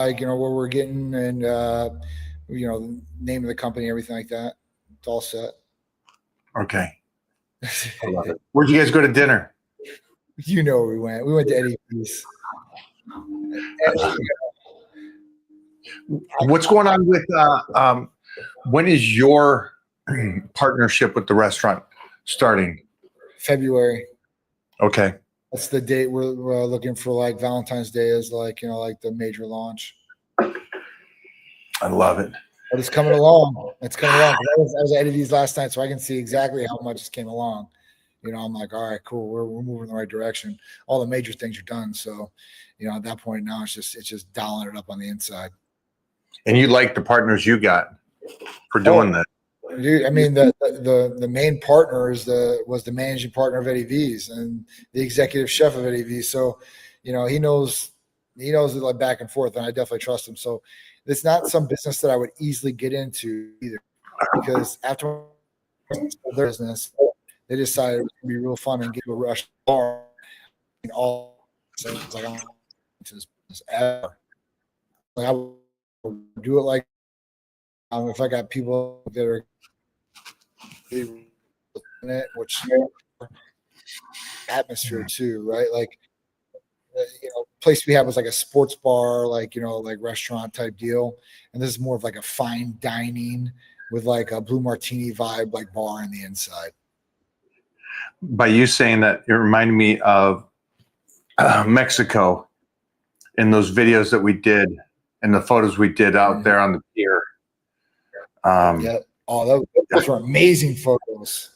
like, where we're getting and, name of the company, everything like that. It's all set. Okay. I love it. Where'd you guys go to dinner? Where we went. We went to Eddie V's. What's going on with when is your partnership with the restaurant starting? February. Okay. That's the date we're looking for. Like Valentine's Day is like the major launch. I love it. But it's coming along. It's coming along. I was at Eddie V's last night, so I can see exactly how much it came along. I'm like, all right, cool. We're moving in the right direction. All the major things are done. So, at that point now it's just dialing it up on the inside. And you like the partners you got for doing that? Dude, I mean, the main partner was the managing partner of Eddie V's and the executive chef of Eddie V's. So, he knows it like back and forth, and I definitely trust him. So, it's not some business that I would easily get into either, because after their business, they decided it was going to be real fun and get a rush bar and all. So it's like, I'm into this business ever. Like, I would do it like if I got people that are in it, which atmosphere too, right? Like, place we had was like a sports bar, like restaurant type deal, and this is more of like a fine dining with like a blue martini vibe, like bar on the inside. By you saying that, it reminded me of Mexico in those videos that we did and the photos we did out there on the pier. Yeah. Oh, those were amazing photos.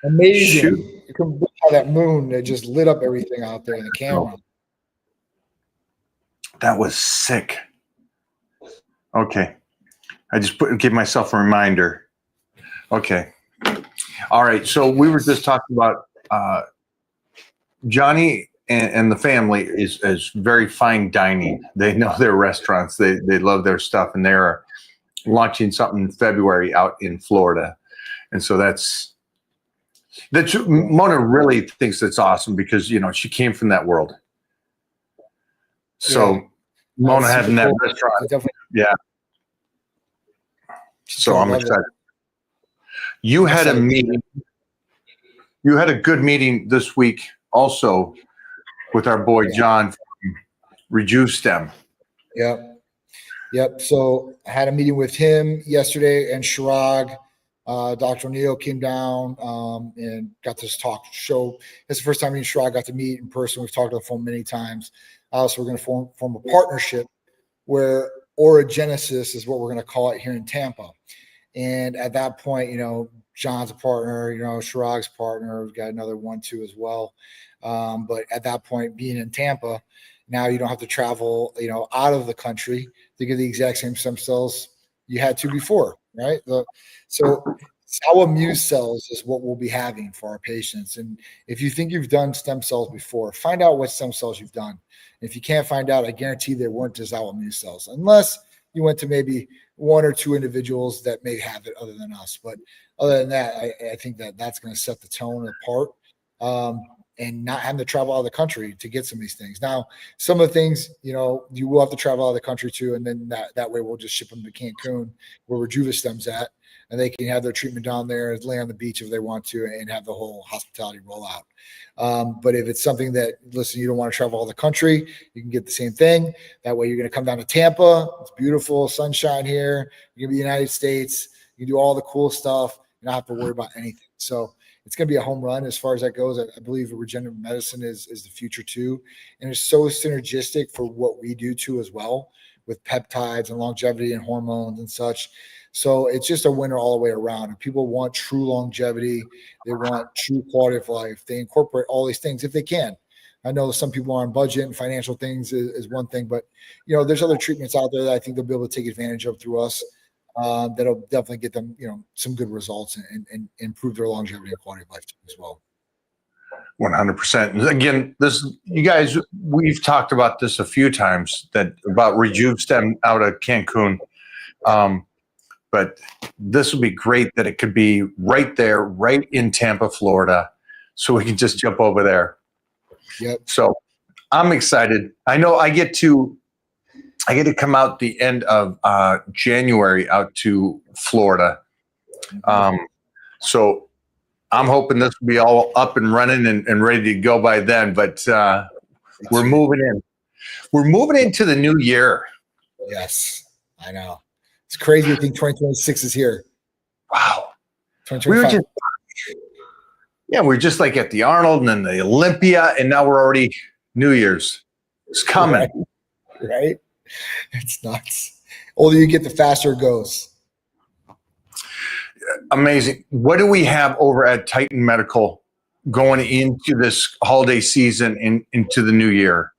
Amazing. Shoot. You can look how that moon that just lit up everything out there in the camera. That was sick. Okay. I just give myself a reminder. Okay. All right. So we were just talking about Johnny and the family is very fine dining. They know their restaurants. They love their stuff, and they're launching something in February out in Florida. And so that's Mona really thinks that's awesome because she came from that world. So Mona having that restaurant, yeah. So I'm excited. You had a meeting. You had a good meeting this week also with our boy John from RejuveStem. Yep. So I had a meeting with him yesterday, and Chirag, Dr. O'Neill came down and got this talk show. It's the first time me and Chirag got to meet in person. We've talked on the phone many times. So we're going to form a partnership where Orogenesis is what we're going to call it here in Tampa. And at that point, John's a partner, Chirag's a partner. We've got another one, too, as well. But at that point, being in Tampa, now you don't have to travel, out of the country to get the exact same stem cells you had to before, right? So our Muse cells is what we'll be having for our patients. And if you think you've done stem cells before, find out what stem cells you've done. If you can't find out, I guarantee they weren't just our Muse cells, unless you went to maybe one or two individuals that may have it other than us. But other than that, I think that's going to set the tone apart. And not having to travel out of the country to get some of these things. Now, some of the things, you will have to travel out of the country too, and then that way we'll just ship them to Cancun, where RejuveStem's at, and they can have their treatment down there, lay on the beach if they want to, and have the whole hospitality roll out. But if it's something that, listen, you don't want to travel out of the country, you can get the same thing. That way you're going to come down to Tampa. It's beautiful, sunshine here. You're going to be in the United States. You can do all the cool stuff. You don't have to worry about anything. So it's going to be a home run as far as that goes. I believe regenerative medicine is the future too. And it's so synergistic for what we do too as well, with peptides and longevity and hormones and such. So it's just a winner all the way around. If people want true longevity, they want true quality of life, they incorporate all these things if they can. I know some people are on budget, and financial things is one thing, but there's other treatments out there that I think they'll be able to take advantage of through us. That'll definitely get them, some good results and improve their longevity and quality of life as well. 100%. Again, you guys, we've talked about this a few times about RejuveStem out of Cancun. But this would be great that it could be right there, right in Tampa, Florida, so we can just jump over there. Yep. So I'm excited. I know I get to come out the end of January out to Florida. So I'm hoping this will be all up and running and ready to go by then. But we're moving in. We're moving into the new year. Yes, I know. It's crazy to think 2026 is here. Wow. 2025. We're just like at the Arnold and then the Olympia, and now we're already New Year's. It's coming. Right? It's nuts. Older you get, the faster it goes. Amazing. What do we have over at Titan Medical going into this holiday season and into the new year?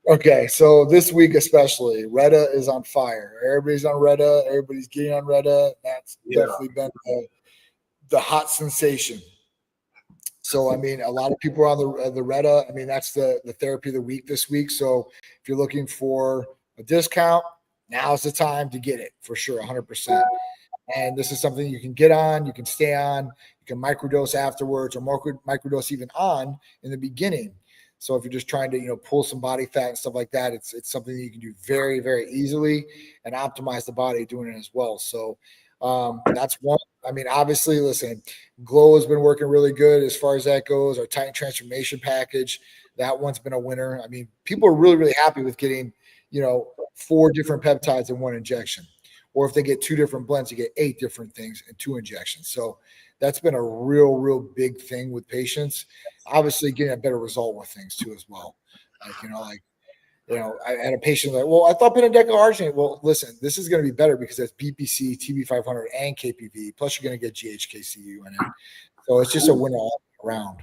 Okay, so this week especially, Retta is on fire. Everybody's on Retta. Everybody's getting on Retta. That's definitely been the hot sensation. So, I mean, a lot of people are on the Retta. I mean, that's the therapy of the week this week. So if you're looking for a discount, now's the time to get it for sure, 100%. And this is something you can get on, you can stay on, you can microdose afterwards or microdose even on in the beginning. So if you're just trying to, pull some body fat and stuff like that, it's something that you can do very, very easily and optimize the body doing it as well. So that's one. I mean, obviously, listen, Glow has been working really good as far as that goes. Our Titan Transformation package, that one's been a winner. I mean, people are really, really happy with getting, 4 different peptides in one injection. Or if they get 2 different blends, you get 8 different things in 2 injections. So that's been a real, real big thing with patients. Obviously, getting a better result with things too as well. I had a patient like, well, I thought pentodecal arginate. Well, listen, this is going to be better because that's BPC, TB500, and KPV. Plus, you're going to get GHKCU in it. So it's just a winner all around.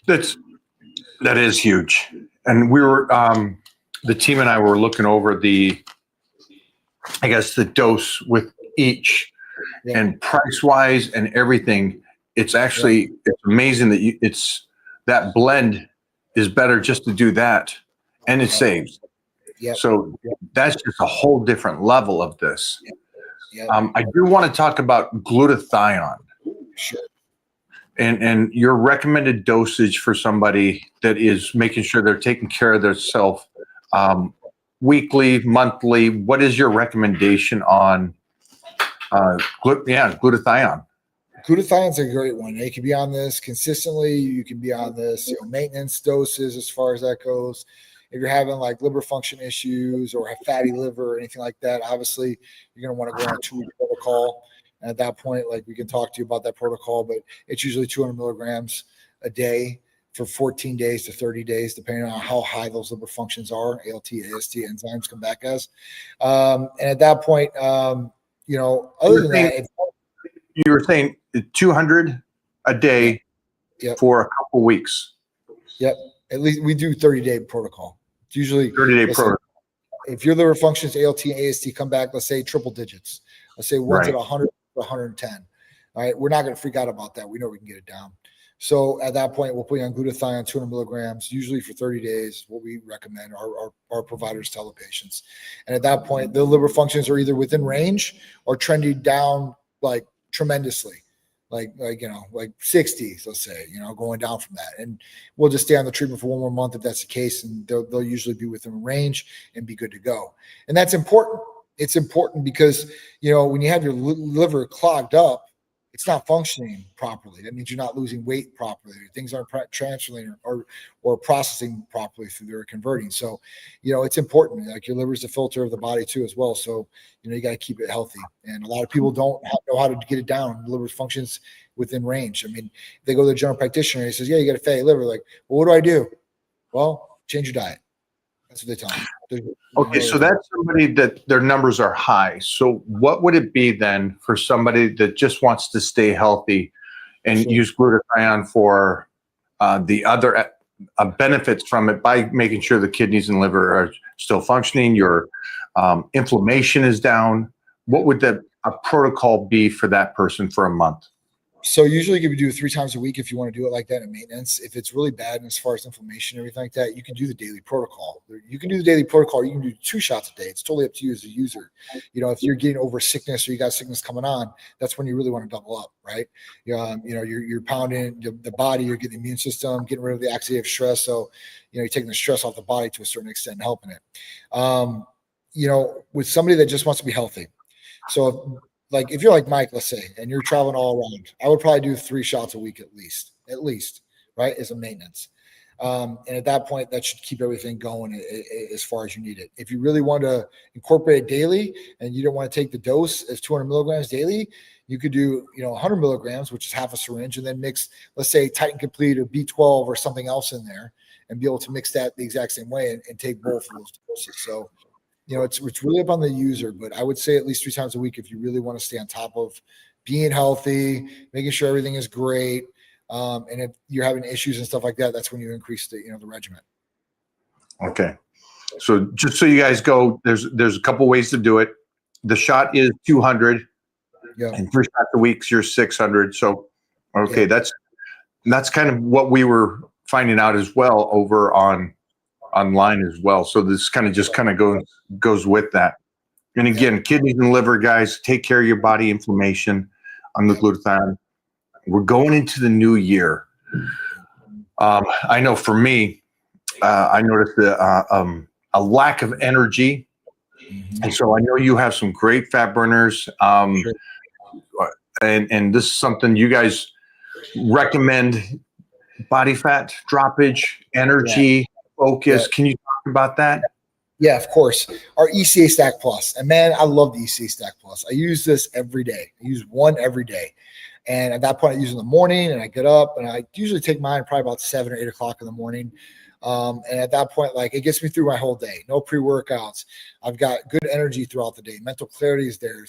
That is huge. And we were the team and I were looking over the dose with each, and price wise and everything. It's actually it's amazing that that blend is better just to do that, and it saves. So that's just a whole different level of this. I do want to talk about glutathione. Sure. And your recommended dosage for somebody that is making sure they're taking care of themselves weekly, monthly. What is your recommendation on glutathione? Glutathione's a great one. You can be on this consistently. You can be on this maintenance doses as far as that goes. If you're having like liver function issues or have fatty liver or anything like that, obviously you're going to want to go on a 2-week protocol. And at that point, like we can talk to you about that protocol, but it's usually 200 milligrams a day for 14 days to 30 days, depending on how high those liver functions are, ALT, AST, enzymes come back as. And at that point, other than that, you were saying 200 a day for a couple weeks. Yep. At least we do 30-day protocol. It's usually 30-day protocol. If your liver functions, ALT and AST come back, let's say triple digits. Let's say one's at 100 to 110. All right. We're not going to freak out about that. We know we can get it down. So at that point, we'll put you on glutathione, 200 milligrams, usually for 30 days, what we recommend our providers tell the patients. And at that point, the liver functions are either within range or trending down like tremendously, like 60s, let's say, going down from that. And we'll just stay on the treatment for 1 more month if that's the case, and they'll usually be within range and be good to go. And that's important. It's important because, when you have your liver clogged up, it's not functioning properly. That means you're not losing weight properly. Things aren't transferring or processing properly through their converting. So, it's important. Like your liver is the filter of the body too, as well. So, you got to keep it healthy. And a lot of people don't know how to get it down. The liver functions within range. I mean, they go to the general practitioner and he says, yeah, you got a fatty liver. Like, well, what do I do? Well, change your diet. That's what they tell me. Okay, so that's somebody that their numbers are high. So what would it be then for somebody that just wants to stay healthy and use glutathione for the other benefits from it by making sure the kidneys and liver are still functioning, your inflammation is down? What would a protocol be for that person for a month? So usually you can do it 3 times a week if you want to do it like that in maintenance. If it's really bad, and as far as inflammation and everything like that, you can do the daily protocol. You can do the daily protocol. You can do 2 shots a day. It's totally up to you as a user. If you're getting over sickness or you got sickness coming on, that's when you really want to double up, right? You're pounding the body, you're getting the immune system, getting rid of the oxidative stress. So, you're taking the stress off the body to a certain extent and helping it. With somebody that just wants to be healthy. So like if you're like Mike, let's say, and you're traveling all around, I would probably do 3 shots a week at least, right, as a maintenance. And at that point, that should keep everything going as far as you need it. If you really want to incorporate it daily and you don't want to take the dose as 200 milligrams daily, you could do 100 milligrams, which is half a syringe, and then mix, let's say, Titan Complete or B12 or something else in there, and be able to mix that the exact same way and take both of those doses. So it's really up on the user, but I would say at least 3 times a week if you really want to stay on top of being healthy, making sure everything is great. And if you're having issues and stuff like that, that's when you increase the regimen. Okay. So just so you guys go, there's a couple ways to do it. The shot is 200, and 3 shots a week, you're 600. So, okay, that's kind of what we were finding out as well over online as well. So this kind of goes with that. And again, kidneys and liver, guys, take care of your body inflammation on the glutathione. We're going into the new year. I know for me, I noticed a lack of energy. And so I know you have some great fat burners. And this is something you guys recommend: body fat droppage, energy, focus. Can you talk about that? Yeah, of course. Our ECA Stack Plus. And man, I love the ECA Stack Plus. I use this every day. I use one every day. And at that point, I use it in the morning, and I get up and I usually take mine probably about 7 or 8 o'clock in the morning. And at that point, like, it gets me through my whole day. No pre-workouts. I've got good energy throughout the day. Mental clarity is there,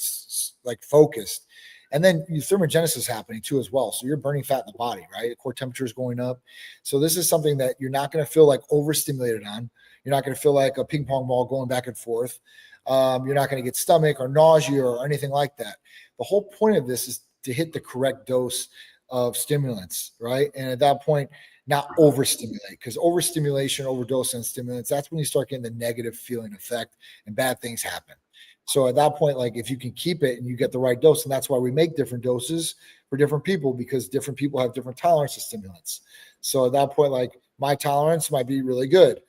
like focused. And then your thermogenesis is happening too as well. So you're burning fat in the body, right? The core temperature is going up. So this is something that you're not going to feel like overstimulated on. You're not going to feel like a ping pong ball going back and forth. You're not going to get stomach or nausea or anything like that. The whole point of this is to hit the correct dose of stimulants, right? And at that point, not overstimulate, because overstimulation, overdose on stimulants, that's when you start getting the negative feeling effect and bad things happen. So at that point, like, if you can keep it and you get the right dose, and that's why we make different doses for different people, because different people have different tolerance to stimulants. So at that point, like, my tolerance might be really good.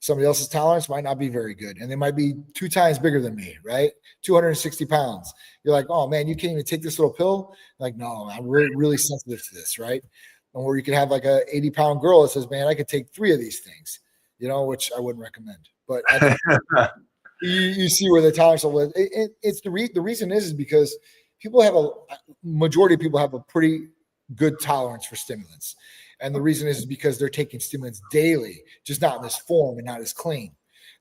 Somebody else's tolerance might not be very good. And they might be 2 times bigger than me, right? 260 pounds. You're like, oh man, you can't even take this little pill. Like, no, I'm really, really sensitive to this, right? Or you could have like a 80-pound girl that says, man, I could take 3 of these things, which I wouldn't recommend. But you see where the tolerance level is. It's the reason is because majority of people have a pretty good tolerance for stimulants. And the reason is because they're taking stimulants daily, just not in this form and not as clean.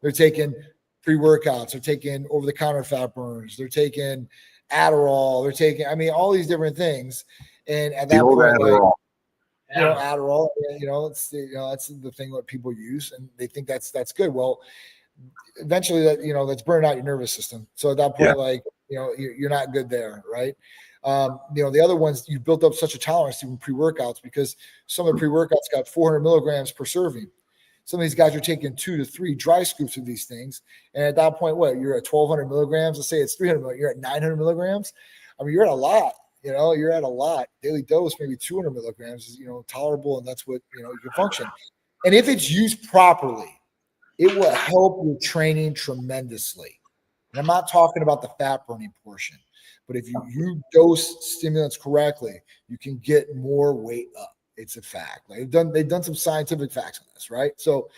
They're taking pre-workouts, they're taking over-the-counter fat burners, they're taking Adderall, they're taking, all these different things. And at that point, Adderall. Adderall, it's that's the thing that people use, and they think that's good. Well, eventually that's burning out your nervous system. So at that point, you're not good there, right? The other ones, you built up such a tolerance to pre-workouts, because some of the pre-workouts got 400 milligrams per serving. Some of these guys are taking 2 to 3 dry scoops of these things. And at that point, you're at 1,200 milligrams. Let's say it's 300 milligrams. You're at 900 milligrams. You're at a lot. You're at a lot. Daily dose, maybe 200 milligrams is, tolerable, and that's what, you can function. And if it's used properly, it will help your training tremendously. And I'm not talking about the fat burning portion, but if you dose stimulants correctly, you can get more weight up. It's a fact. Like they've done some scientific facts on this, right? So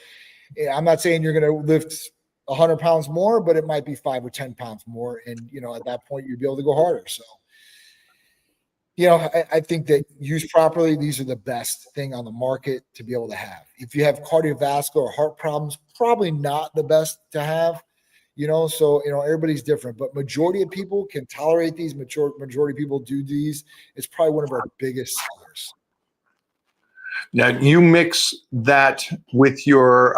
I'm not saying you're going to lift 100 pounds more, but it might be 5 or 10 pounds more. And, at that point, you'll be able to go harder. So, I think that used properly, these are the best thing on the market to be able to have. If you have cardiovascular or heart problems, probably not the best to have. So everybody's different, but majority of people can tolerate these. Majority of people do these. It's probably one of our biggest sellers. Now you mix that with your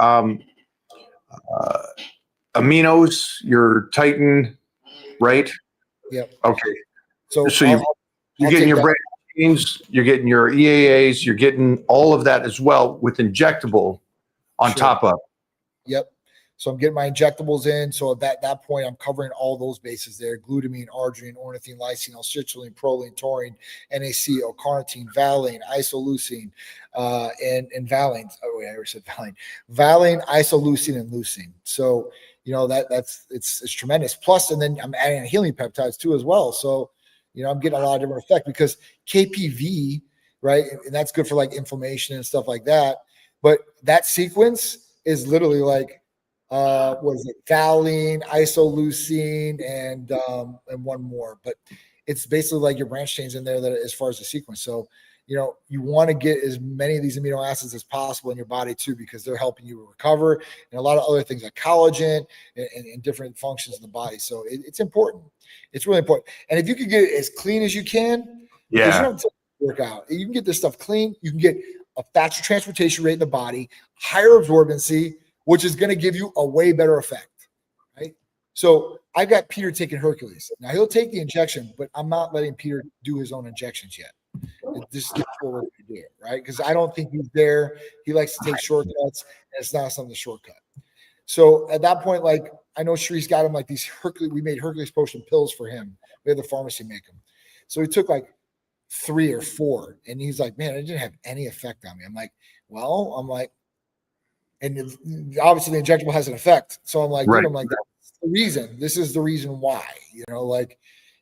aminos, your Titan, right? Yep. Okay. So you're getting your brain creatines, you're getting your EAAs, you're getting all of that as well with injectable on top of. Yep. So I'm getting my injectables in. So at that point, I'm covering all those bases there: glutamine, arginine, ornithine, lysine, L-citrulline, proline, taurine, NAC, L-carnitine, valine, isoleucine, and valine. Oh, yeah, I already said valine. Valine, isoleucine, and leucine. So, it's tremendous. Plus, and then I'm adding healing peptides too as well. So, I'm getting a lot of different effect because KPV, right? And that's good for like inflammation and stuff like that. But that sequence is literally like, what is it? Valine, isoleucine, and one more. But it's basically like your branch chains in there that as far as the sequence. So, you want to get as many of these amino acids as possible in your body too, because they're helping you recover and a lot of other things like collagen and different functions in the body. So it's important. It's really important. And if you can get it as clean as you can, because you don't work out, you can get this stuff clean. You can get a faster transportation rate in the body, higher absorbency, which is going to give you a way better effect, right? So I got Peter taking Hercules. Now he'll take the injection, but I'm not letting Peter do his own injections yet. This is what we're going to do, right? Because I don't think he's there. He likes to take shortcuts, and it's not something to shortcut. So at that point, like I know Shree's got him like these Hercules. We made Hercules potion pills for him. We had the pharmacy make them. So he took like 3 or 4, and he's like, "Man, it didn't have any effect on me." I'm like, and obviously the injectable has an effect. So I'm like, right. Dude, I'm like, that's the reason. This is the reason why,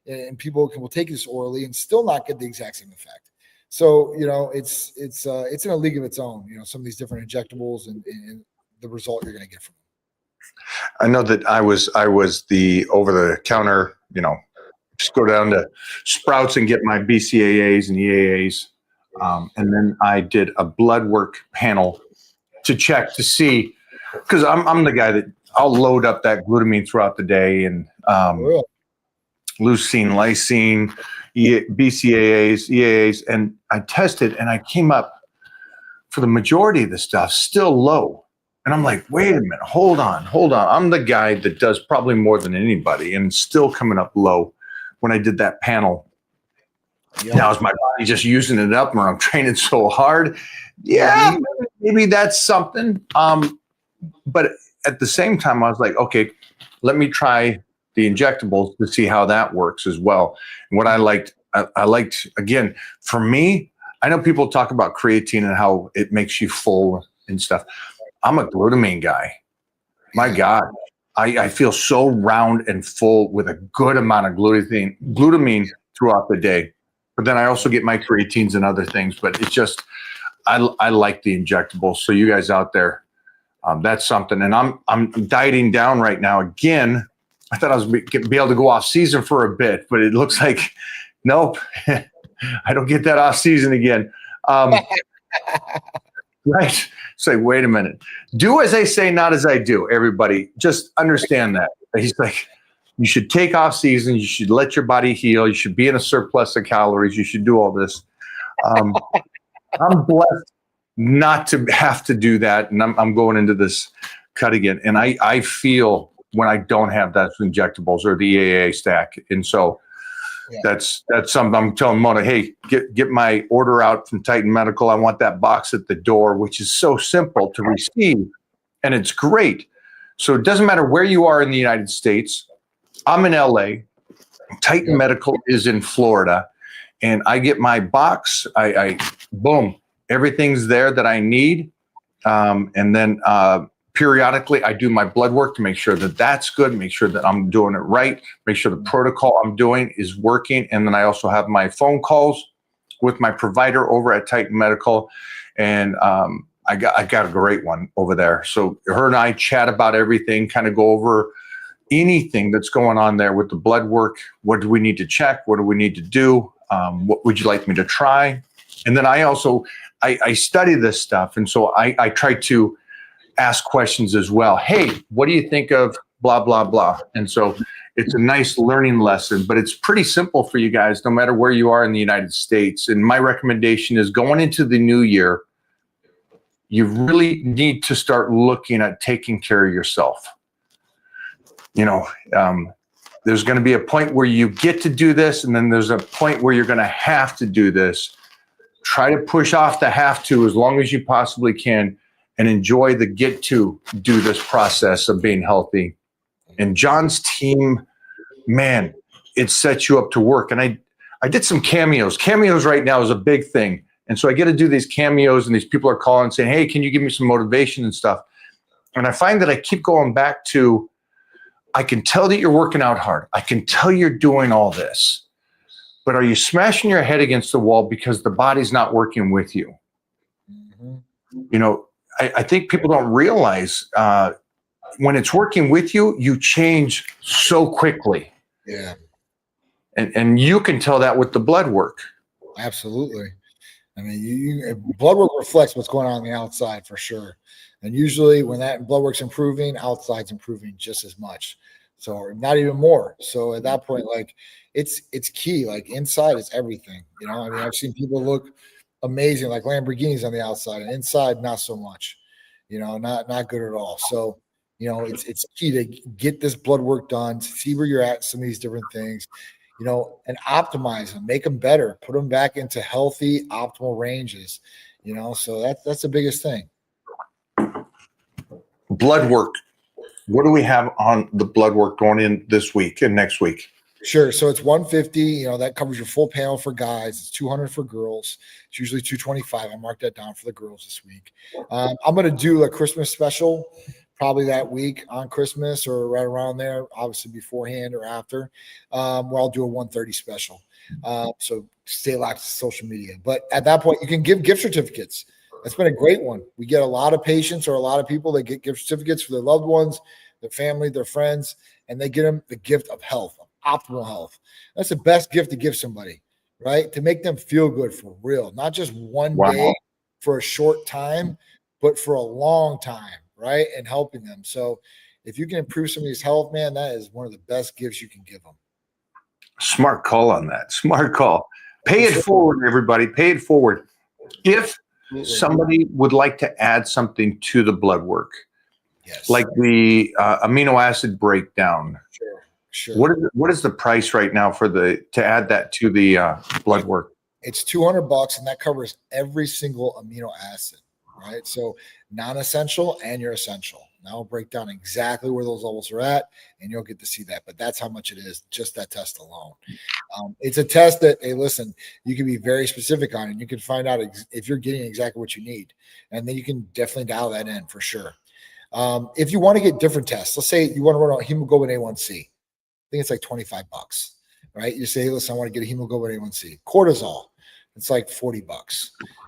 and people will take this orally and still not get the exact same effect. So, it's in a league of its own, some of these different injectables and the result you're going to get from them. I know that I was the over the counter, just go down to Sprouts and get my BCAAs and EAAs. And then I did a blood work panel to check to see, because I'm the guy that I'll load up that glutamine throughout the day and leucine, lysine, BCAAs, EAAs, and I tested and I came up for the majority of the stuff still low. And I'm like, wait a minute, hold on. I'm the guy that does probably more than anybody and still coming up low when I did that panel. Yep. Now is my body just using it up or I'm training so hard? Yeah, maybe that's something. But at the same time, I was like, okay, let me try the injectables to see how that works as well. And what I liked, again, for me, I know people talk about creatine and how it makes you full and stuff. I'm a glutamine guy. My God, I feel so round and full with a good amount of glutamine throughout the day. But then I also get my creatines and other things. But it's just, I like the injectables. So you guys out there, that's something. And I'm dieting down right now. Again, I thought I was be able to go off season for a bit, but it looks like nope. I don't get that off season again. Right. Say, wait a minute. Do as I say, not as I do. Everybody, just understand that. He's like, you should take off season. You should let your body heal. You should be in a surplus of calories. You should do all this. I'm blessed not to have to do that. And I'm going into this cut again. And I feel when I don't have that injectables or the EAA stack. And so that's something I'm telling Mona, hey, get my order out from Titan Medical. I want that box at the door, which is so simple to receive. And it's great. So it doesn't matter where you are in the United States. I'm in LA. Titan Medical is in Florida. And I get my box. I boom, everything's there that I need. And then periodically, I do my blood work to make sure that that's good, make sure that I'm doing it right, make sure the protocol I'm doing is working. And then I also have my phone calls with my provider over at Titan Medical. And I got a great one over there. So her and I chat about everything, kind of go over anything that's going on there with the blood work. What do we need to check? What do we need to do? What would you like me to try? And then I also, I study this stuff. And so I try to ask questions as well. Hey, what do you think of blah, blah, blah? And so it's a nice learning lesson, but it's pretty simple for you guys, no matter where you are in the United States. And my recommendation is going into the new year, you really need to start looking at taking care of yourself. There's going to be a point where you get to do this, and then there's a point where you're going to have to do this. Try to push off the have to as long as you possibly can, and enjoy the get to do this process of being healthy. And John's team, man, it sets you up to work. And I did some cameos. Cameos right now is a big thing. And so I get to do these cameos, and these people are calling saying, hey, can you give me some motivation and stuff? And I find that I keep going back to, I can tell that you're working out hard. I can tell you're doing all this. But are you smashing your head against the wall because the body's not working with you? You know, I think people don't realize when it's working with you, you change so quickly. Yeah. And you can tell that with the blood work. Absolutely. I mean, blood work reflects what's going on the outside for sure. And usually when that blood work's improving, outside's improving just as much. So not even more. So at that point, like it's key. Like inside is everything. You know, I mean, I've seen people look amazing, like Lamborghinis on the outside, and inside, not so much. You know, not good at all. So, you know, it's key to get this blood work done, to see where you're at, some of these different things, you know, and optimize them, make them better, put them back into healthy, optimal ranges, you know. So that's the biggest thing. Blood work. What do we have on the blood work going in this week and next week? Sure. So it's 150, you know, that covers your full panel for guys. It's 200 for girls. It's usually 225. I marked that down for the girls this week. I'm going to do a Christmas special probably that week on Christmas or right around there, obviously beforehand or after, where I'll do a 130 special. So stay locked to social media. But at that point, you can give gift certificates. That's been a great one. We get a lot of patients or a lot of people that get gift certificates for their loved ones, their family, their friends, and they get them the gift of health, of optimal health. That's the best gift to give somebody, right? To make them feel good for real, not just one day for a short time, but for a long time, right? And helping them. So if you can improve somebody's health, man, that is one of the best gifts you can give them. Smart call on that. Smart call. Pay it forward, everybody. Pay it forward. If somebody would like to add something to the blood work, yes, like the amino acid breakdown. Sure. What is the price right now for to add that to the blood work? It's $200, and that covers every single amino acid, right? So non-essential and your essential. Now I'll break down exactly where those levels are at, and you'll get to see that. But that's how much it is, just that test alone. It's a test that, hey, listen, you can be very specific on it. You can find out if you're getting exactly what you need, and then you can definitely dial that in for sure. If you want to get different tests, let's say you want to run a hemoglobin A1C. I think it's like $25, right? You say, hey, listen, I want to get a hemoglobin A1C. Cortisol, it's like $40.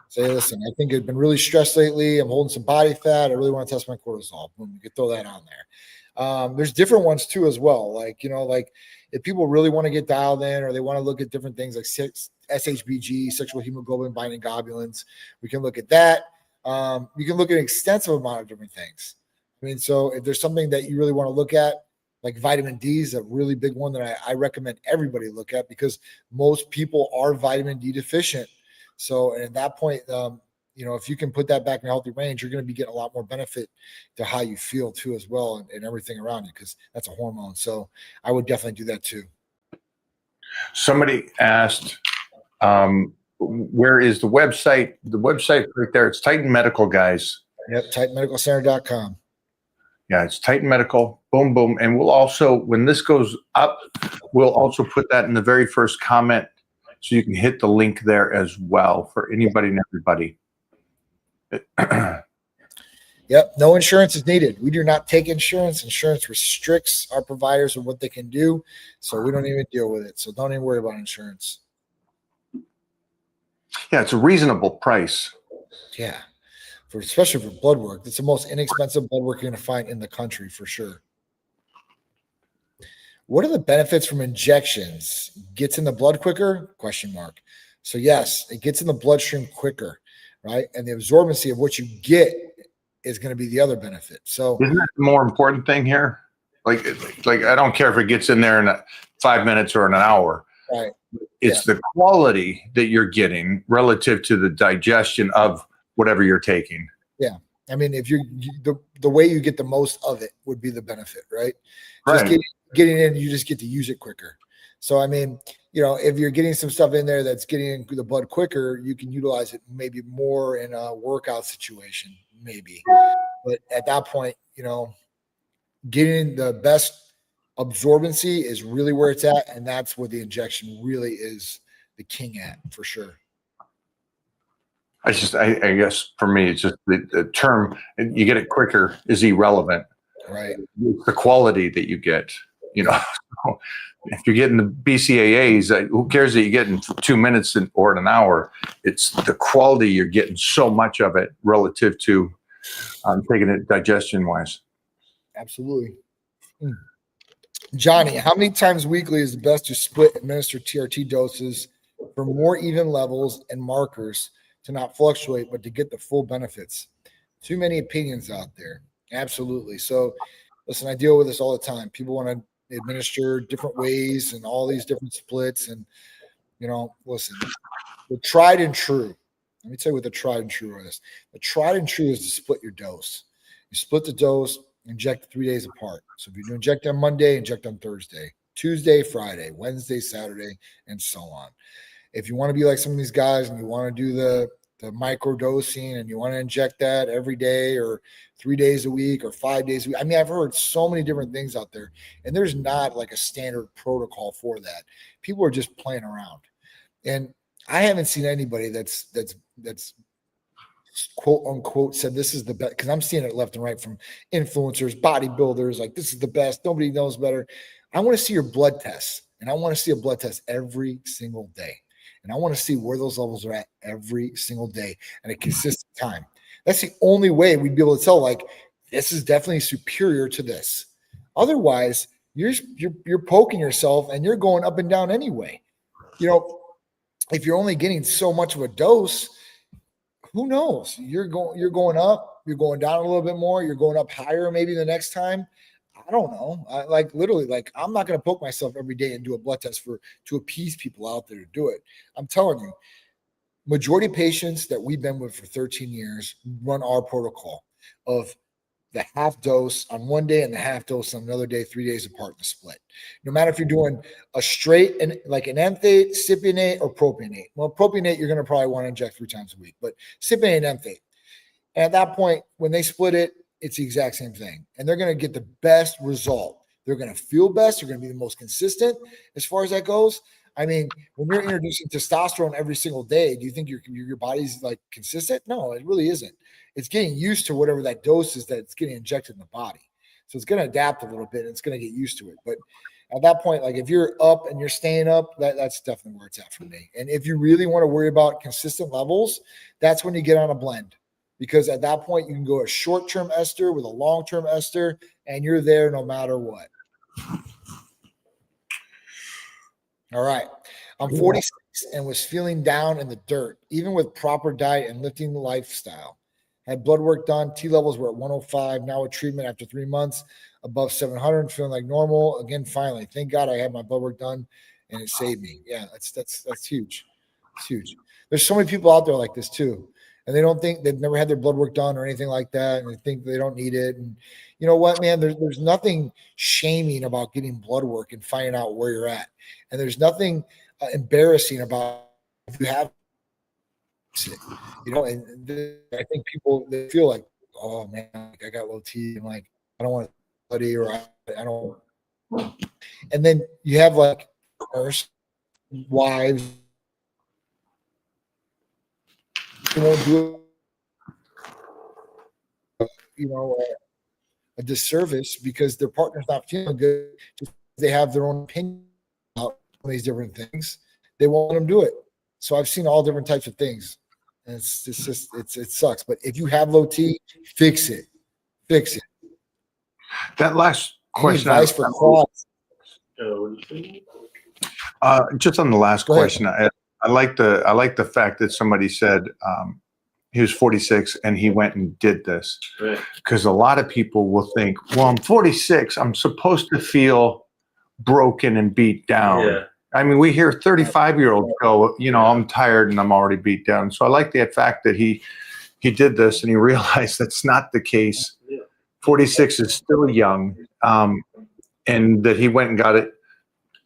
Say, hey, listen, I think I've been really stressed lately. I'm holding some body fat. I really want to test my cortisol. Boom, you can throw that on there. There's different ones too as well. Like, you know, like if people really want to get dialed in or they want to look at different things like SHBG, sexual hemoglobin binding globulins, we can look at that. You can look at an extensive amount of different things. I mean, so if there's something that you really want to look at, like vitamin D is a really big one that I recommend everybody look at because most people are vitamin D deficient. So at that point, you know, if you can put that back in a healthy range, you're going to be getting a lot more benefit to how you feel too as well and everything around you because that's a hormone. So I would definitely do that too. Somebody asked, where is the website? The website right there. It's Titan Medical, guys. Yep, TitanMedicalCenter.com. Yeah, it's Titan Medical. Boom, boom. And we'll also, when this goes up, we'll also put that in the very first comment so you can hit the link there as well for anybody and everybody. Yep, no insurance is needed. We do not take insurance. Insurance restricts our providers of what they can do, so we don't even deal with it. So don't even worry about insurance. Yeah, it's a reasonable price. Yeah. Especially for blood work. It's the most inexpensive blood work you're going to find in the country for sure. What are the benefits from injections? Gets in the blood quicker? Question mark. So yes, it gets in the bloodstream quicker, right? And the absorbency of what you get is going to be the other benefit. So isn't that the more important thing here? Like I don't care if it gets in there in 5 minutes or in an hour. Right. It's the quality that you're getting relative to the digestion of whatever you're taking. Yeah. I mean, if the way you get the most of it would be the benefit, right? Just Right. getting in, you just get to use it quicker. So, I mean, if you're getting some stuff in there that's getting in the blood quicker, you can utilize it maybe more in a workout situation, maybe. But at that point, getting the best absorbency is really where it's at, and that's where the injection really is the king at, for sure. I guess for me, it's just the term you get it quicker is irrelevant. Right. It's the quality that you get, So if you're getting the BCAAs, who cares that you get in 2 minutes or in an hour? It's the quality you're getting so much of it relative to taking it digestion wise. Absolutely. Johnny, how many times weekly is the best to split administer TRT doses for more even levels and markers to not fluctuate, but to get the full benefits? Too many opinions out there. Absolutely. So, listen, I deal with this all the time. People want to administer different ways and all these different splits. And, listen, the tried and true, let me tell you what the tried and true is. The tried and true is to split your dose. You split the dose, inject 3 days apart. So if you do inject on Monday, inject on Thursday, Tuesday, Friday, Wednesday, Saturday, and so on. If you want to be like some of these guys and you want to do the micro dosing and you want to inject that every day or 3 days a week or 5 days a week. I mean, I've heard so many different things out there, and there's not like a standard protocol for that. People are just playing around. And I haven't seen anybody that's quote unquote said this is the best, because I'm seeing it left and right from influencers, bodybuilders, like this is the best. Nobody knows better. I want to see your blood tests, and I want to see a blood test every single day. And I want to see where those levels are at every single day at a consistent time. That's the only way we'd be able to tell, like, this is definitely superior to this. Otherwise, you're poking yourself and you're going up and down anyway. If you're only getting so much of a dose, who knows? You're going up, you're going down a little bit more, you're going up higher maybe the next time. I don't know. I'm not going to poke myself every day and do a blood test to appease people out there to do it. I'm telling you, majority of patients that we've been with for 13 years run our protocol of the half dose on one day and the half dose on another day, 3 days apart in the split. No matter if you're doing a straight and like an enthate, cypionate, or propionate. Well, propionate, you're going to probably want to inject 3 times a week, but cypionate and enthate. And at that point, when they split it, it's the exact same thing. And they're going to get the best result. They're going to feel best. They're going to be the most consistent as far as that goes. I mean, when you're introducing testosterone every single day, do you think your body's like consistent? No, it really isn't. It's getting used to whatever that dose is that it's getting injected in the body. So it's going to adapt a little bit and it's going to get used to it. But at that point, like if you're up and you're staying up, that's definitely where it's at for me. And if you really want to worry about consistent levels, that's when you get on a blend. Because at that point, you can go a short-term ester with a long-term ester, and you're there no matter what. All right. I'm 46 and was feeling down in the dirt, even with proper diet and lifting lifestyle. Had blood work done. T levels were at 105. Now with treatment after 3 months, above 700, feeling like normal. Again, finally, thank God I had my blood work done, and it saved me. Yeah, that's huge. It's huge. There's so many people out there like this too. And they don't think they've never had their blood work done or anything like that. And they think they don't need it. And you know what, man, there's nothing shaming about getting blood work and finding out where you're at. And there's nothing embarrassing about if you have it, and I think people, they feel like, oh man, like I got low T and like, I don't want to study or I don't. And then you have like nurse wives, they won't do a disservice because their partner's not feeling good. Just they have their own opinion about these different things. They won't let them do it. So I've seen all different types of things, and it sucks. But if you have low T, fix it. That last question, advice for quads? Just on the last question, I like the fact that somebody said he was 46 and he went and did this, because a lot of people will think, well, I'm 46, I'm supposed to feel broken and beat down. Yeah. I mean, we hear 35-year-olds go, I'm tired and I'm already beat down. So I like the fact that he he did this and he realized that's not the case. 46 is still young, and that he went and got it,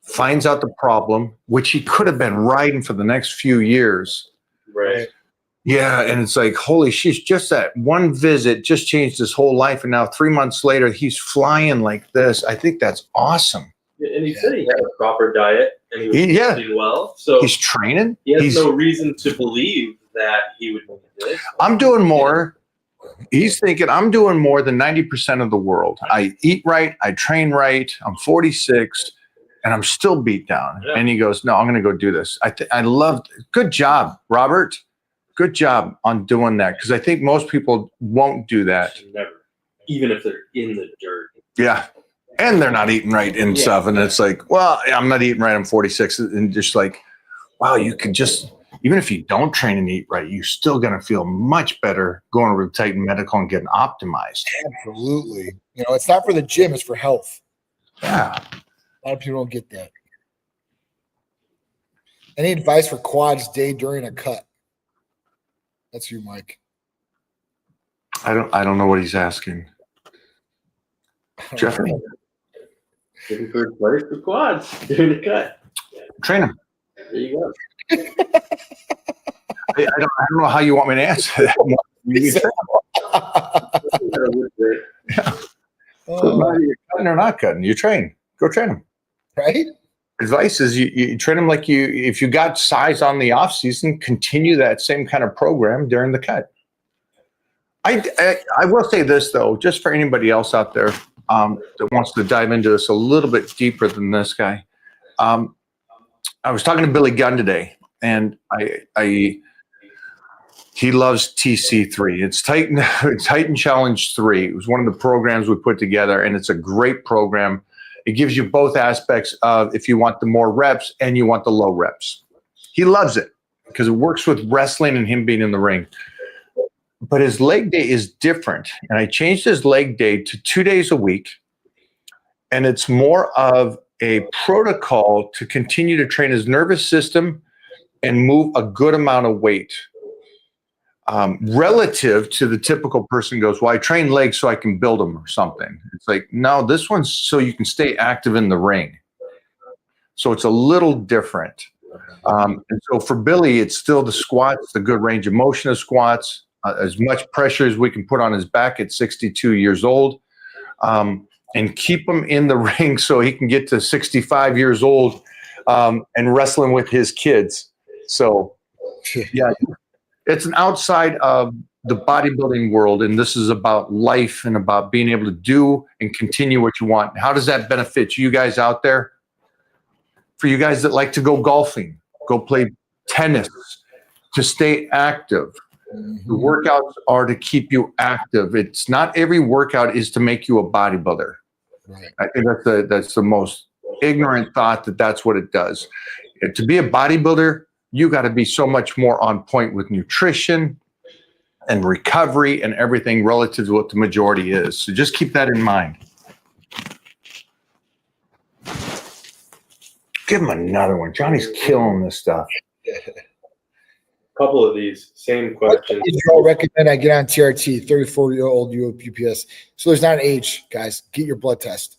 finds out the problem, which he could have been riding for the next few years. Right. Yeah, and it's like, holy shit, just that one visit just changed his whole life. And now 3 months later, he's flying like this. I think that's awesome. And he said he had a proper diet and he was eating well. So he's training. He has no reason to believe that he would do this. I'm doing more. He's thinking, I'm doing more than 90% of the world. I eat right. I train right. I'm 46 and I'm still beat down. Yeah. And he goes, no, I'm going to go do this. I loved, good job, Robert. Good job on doing that. Because I think most people won't do that. Never. Even if they're in the dirt. Yeah. And they're not eating right and stuff. And it's like, well, I'm not eating right. I'm 46. And just like, wow, you could just, even if you don't train and eat right, you're still going to feel much better going to Titan Medical and getting optimized. Absolutely. You know, it's not for the gym, it's for health. Yeah. A lot of people don't get that. Any advice for quads day during a cut? That's you, Mike. I don't know what he's asking. Jeffrey? Looking for advice for quads during the cut. Train them. There you go. I don't know how you want me to answer that. Yeah. You're cutting or not cutting. You train. Go train them. Right? Advice is you train them like if you got size on the off season, continue that same kind of program during the cut. I will say this though, just for anybody else out there that wants to dive into this a little bit deeper than this guy. I was talking to Billy Gunn today, and he loves TC3. It's Titan Challenge 3. It was one of the programs we put together, and it's a great program. It gives you both aspects of if you want the more reps and you want the low reps. He loves it because it works with wrestling and him being in the ring. But his leg day is different, and I changed his leg day to 2 days a week, and it's more of a protocol to continue to train his nervous system and move a good amount of weight. Relative to the typical person goes, well, I train legs so I can build them or something. It's like, no, this one's so you can stay active in the ring. So it's a little different. And so for Billy, it's still the squats, the good range of motion of squats, as much pressure as we can put on his back at 62 years old, and keep him in the ring so he can get to 65 years old and wrestling with his kids. So, yeah. It's an outside of the bodybuilding world, and this is about life and about being able to do and continue what you want. How does that benefit you guys out there? For you guys that like to go golfing, go play tennis, to stay active. The workouts are to keep you active. It's not every workout is to make you a bodybuilder. Right. I think that's the most ignorant thought that's what it does. To be a bodybuilder, you got to be so much more on point with nutrition and recovery and everything relative to what the majority is. So just keep that in mind. Give him another one. Johnny's killing this stuff. Couple of these same questions. Did you all recommend I get on TRT, 34-year-old UPS? So there's not an age, guys. Get your blood test.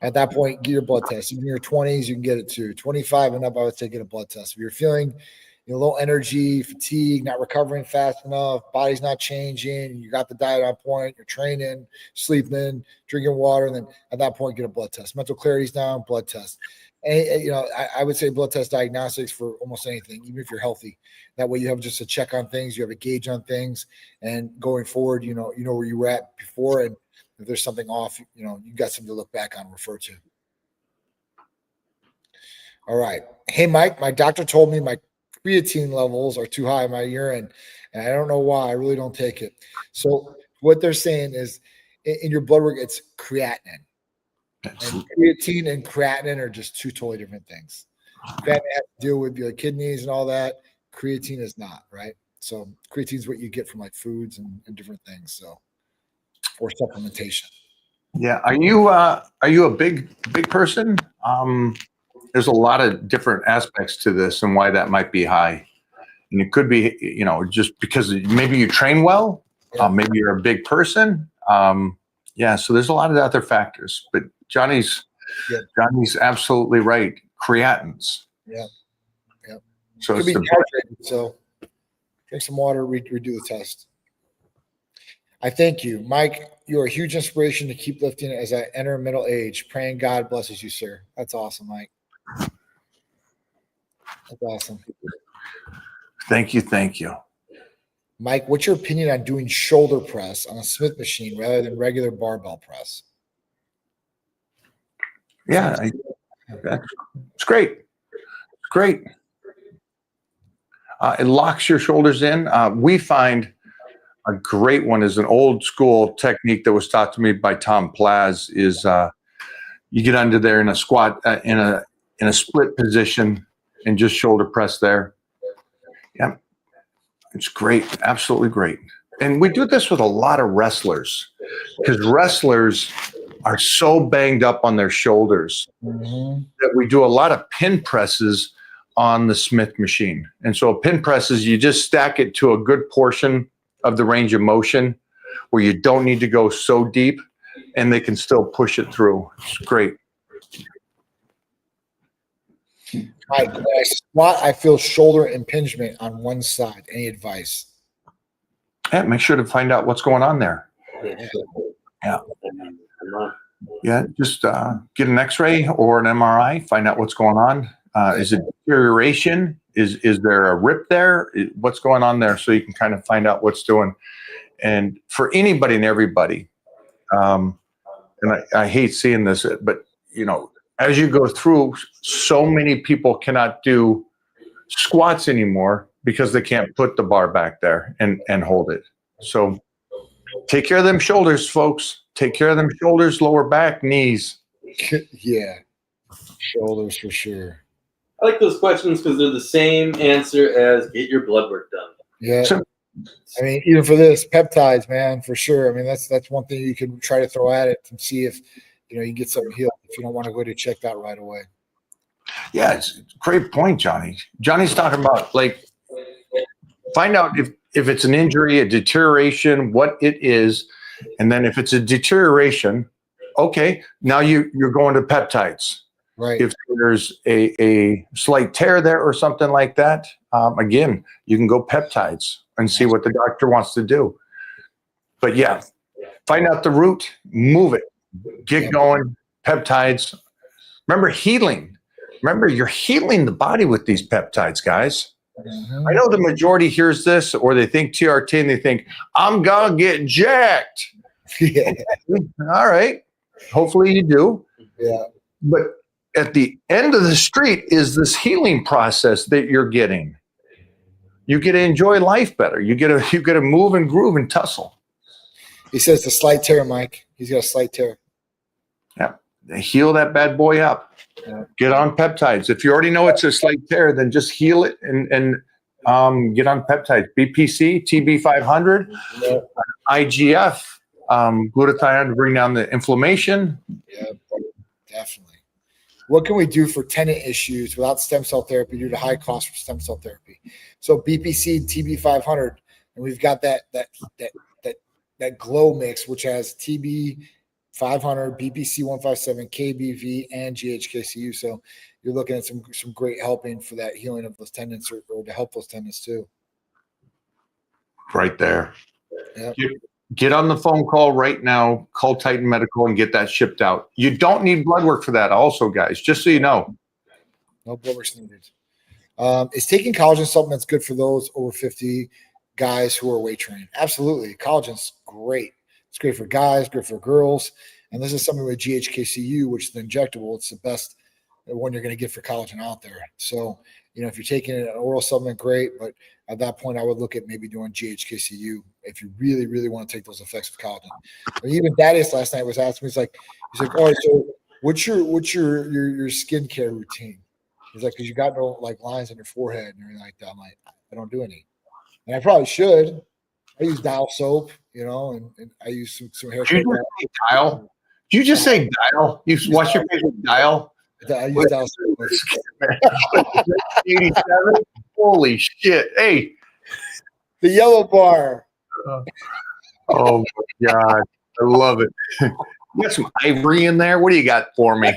At that point, get your blood test. Even in your 20s, you can get it too. 25 and up, I would say get a blood test. If you're feeling low energy, fatigue, not recovering fast enough, body's not changing, you got the diet on point, you're training, sleeping, drinking water, and then at that point, get a blood test. Mental clarity's down, blood test. And, I would say blood test diagnostics for almost anything, even if you're healthy. That way you have just a check on things, you have a gauge on things, and going forward, you know where you were at before, and if there's something off, you got something to look back on and refer to. All right. Hey, Mike, my doctor told me my creatine levels are too high in my urine, and I don't know why. I really don't take it. So what they're saying is in your blood work, it's creatinine. And creatine and creatinine are just two totally different things. Creatinine has to deal with your kidneys and all that. Creatine is not, right? So creatine is what you get from like foods and different things. So, or supplementation. Yeah. Are you a big person? There's a lot of different aspects to this and why that might be high. And it could be, just because maybe you train well, maybe you're a big person. So there's a lot of other factors, but Johnny's absolutely right. Creatins. Yeah. Yeah. So Could be dehydrated. So drink some water, redo the test. I thank you, Mike. You're a huge inspiration to keep lifting as I enter middle age. Praying God blesses you, sir. That's awesome, Mike. That's awesome. Thank you. Mike, what's your opinion on doing shoulder press on a Smith machine rather than regular barbell press? Yeah, it's great. It's great. It locks your shoulders in. We find a great one is an old school technique that was taught to me by Tom Plaz is you get under there in a squat, in a split position and just shoulder press there. Yeah, it's great. Absolutely great. And we do this with a lot of wrestlers because wrestlers are so banged up on their shoulders that we do a lot of pin presses on the Smith machine. And so a pin press is you just stack it to a good portion of the range of motion where you don't need to go so deep and they can still push it through. It's great. Mike, when I squat, I feel shoulder impingement on one side. Any advice? Yeah, make sure to find out what's going on there. Yeah, just get an x-ray or an MRI, find out what's going on. Is it deterioration? Is there a rip there? What's going on there? So you can kind of find out what's doing. And for anybody and everybody, and I hate seeing this, but as you go through, so many people cannot do squats anymore because they can't put the bar back there and hold it. So take care of them shoulders, folks. Take care of them shoulders, lower back, knees. Yeah, shoulders for sure. I like those questions because they're the same answer as get your blood work done. Yeah. I mean, even for this, peptides, man, for sure. I mean, that's one thing you can try to throw at it and see if you can get something healed if you don't want to go to check that right away. Yeah, it's a great point, Johnny. Johnny's talking about find out if it's an injury, a deterioration, what it is, and then if it's a deterioration, okay, now you're going to peptides. Right. If there's a slight tear there or something like that, again, you can go peptides and see what the doctor wants to do. But yeah, find out the root, move it, get going, peptides. Remember healing. Remember, you're healing the body with these peptides, guys. I know the majority hears this or they think TRT and they think, I'm going to get jacked. Yeah. All right. Hopefully you do. Yeah. But at the end of the street is this healing process that you're getting. You get to enjoy life better. You get to move and groove and tussle. He says the slight tear, Mike. He's got a slight tear. Yeah. Heal that bad boy up. Yeah. Get on peptides. If you already know it's a slight tear, then just heal it and get on peptides. BPC, TB500, IGF, glutathione to bring down the inflammation. Yeah, definitely. What can we do for tendon issues without stem cell therapy due to high cost for stem cell therapy? So BPC, TB500, and we've got that glow mix, which has TB500, BPC 157, KBV, and GHKCU. So you're looking at some great helping for that healing of those tendons or to help those tendons too. Right there. Yep. Get on the phone call right now, call Titan Medical and get that shipped out. You don't need blood work for that also, guys, just so you know. No blood work needed. Is taking collagen supplements good for those over 50 guys who are weight training? Absolutely. Collagen's great. It's great for guys, great for girls. And this is something with GHKCU, which is the injectable. It's the best one you're going to get for collagen out there. So, if you're taking an oral supplement, great. But at that point, I would look at maybe doing GHKCU if you really, really want to take those effects of collagen. But even Thaddeus last night was asking me, he's like, all right, so what's your skincare routine? He's like, because you got no lines on your forehead and everything like that. I'm like, I don't do any. And I probably should. I use Dial soap, and I use some hair. Did you just say Dial? Did you just say Dial? You wash your face with Dial? I use Dial soap. 87? Holy shit. Hey. The yellow bar. Oh my God. I love it. You got some ivory in there? What do you got for me?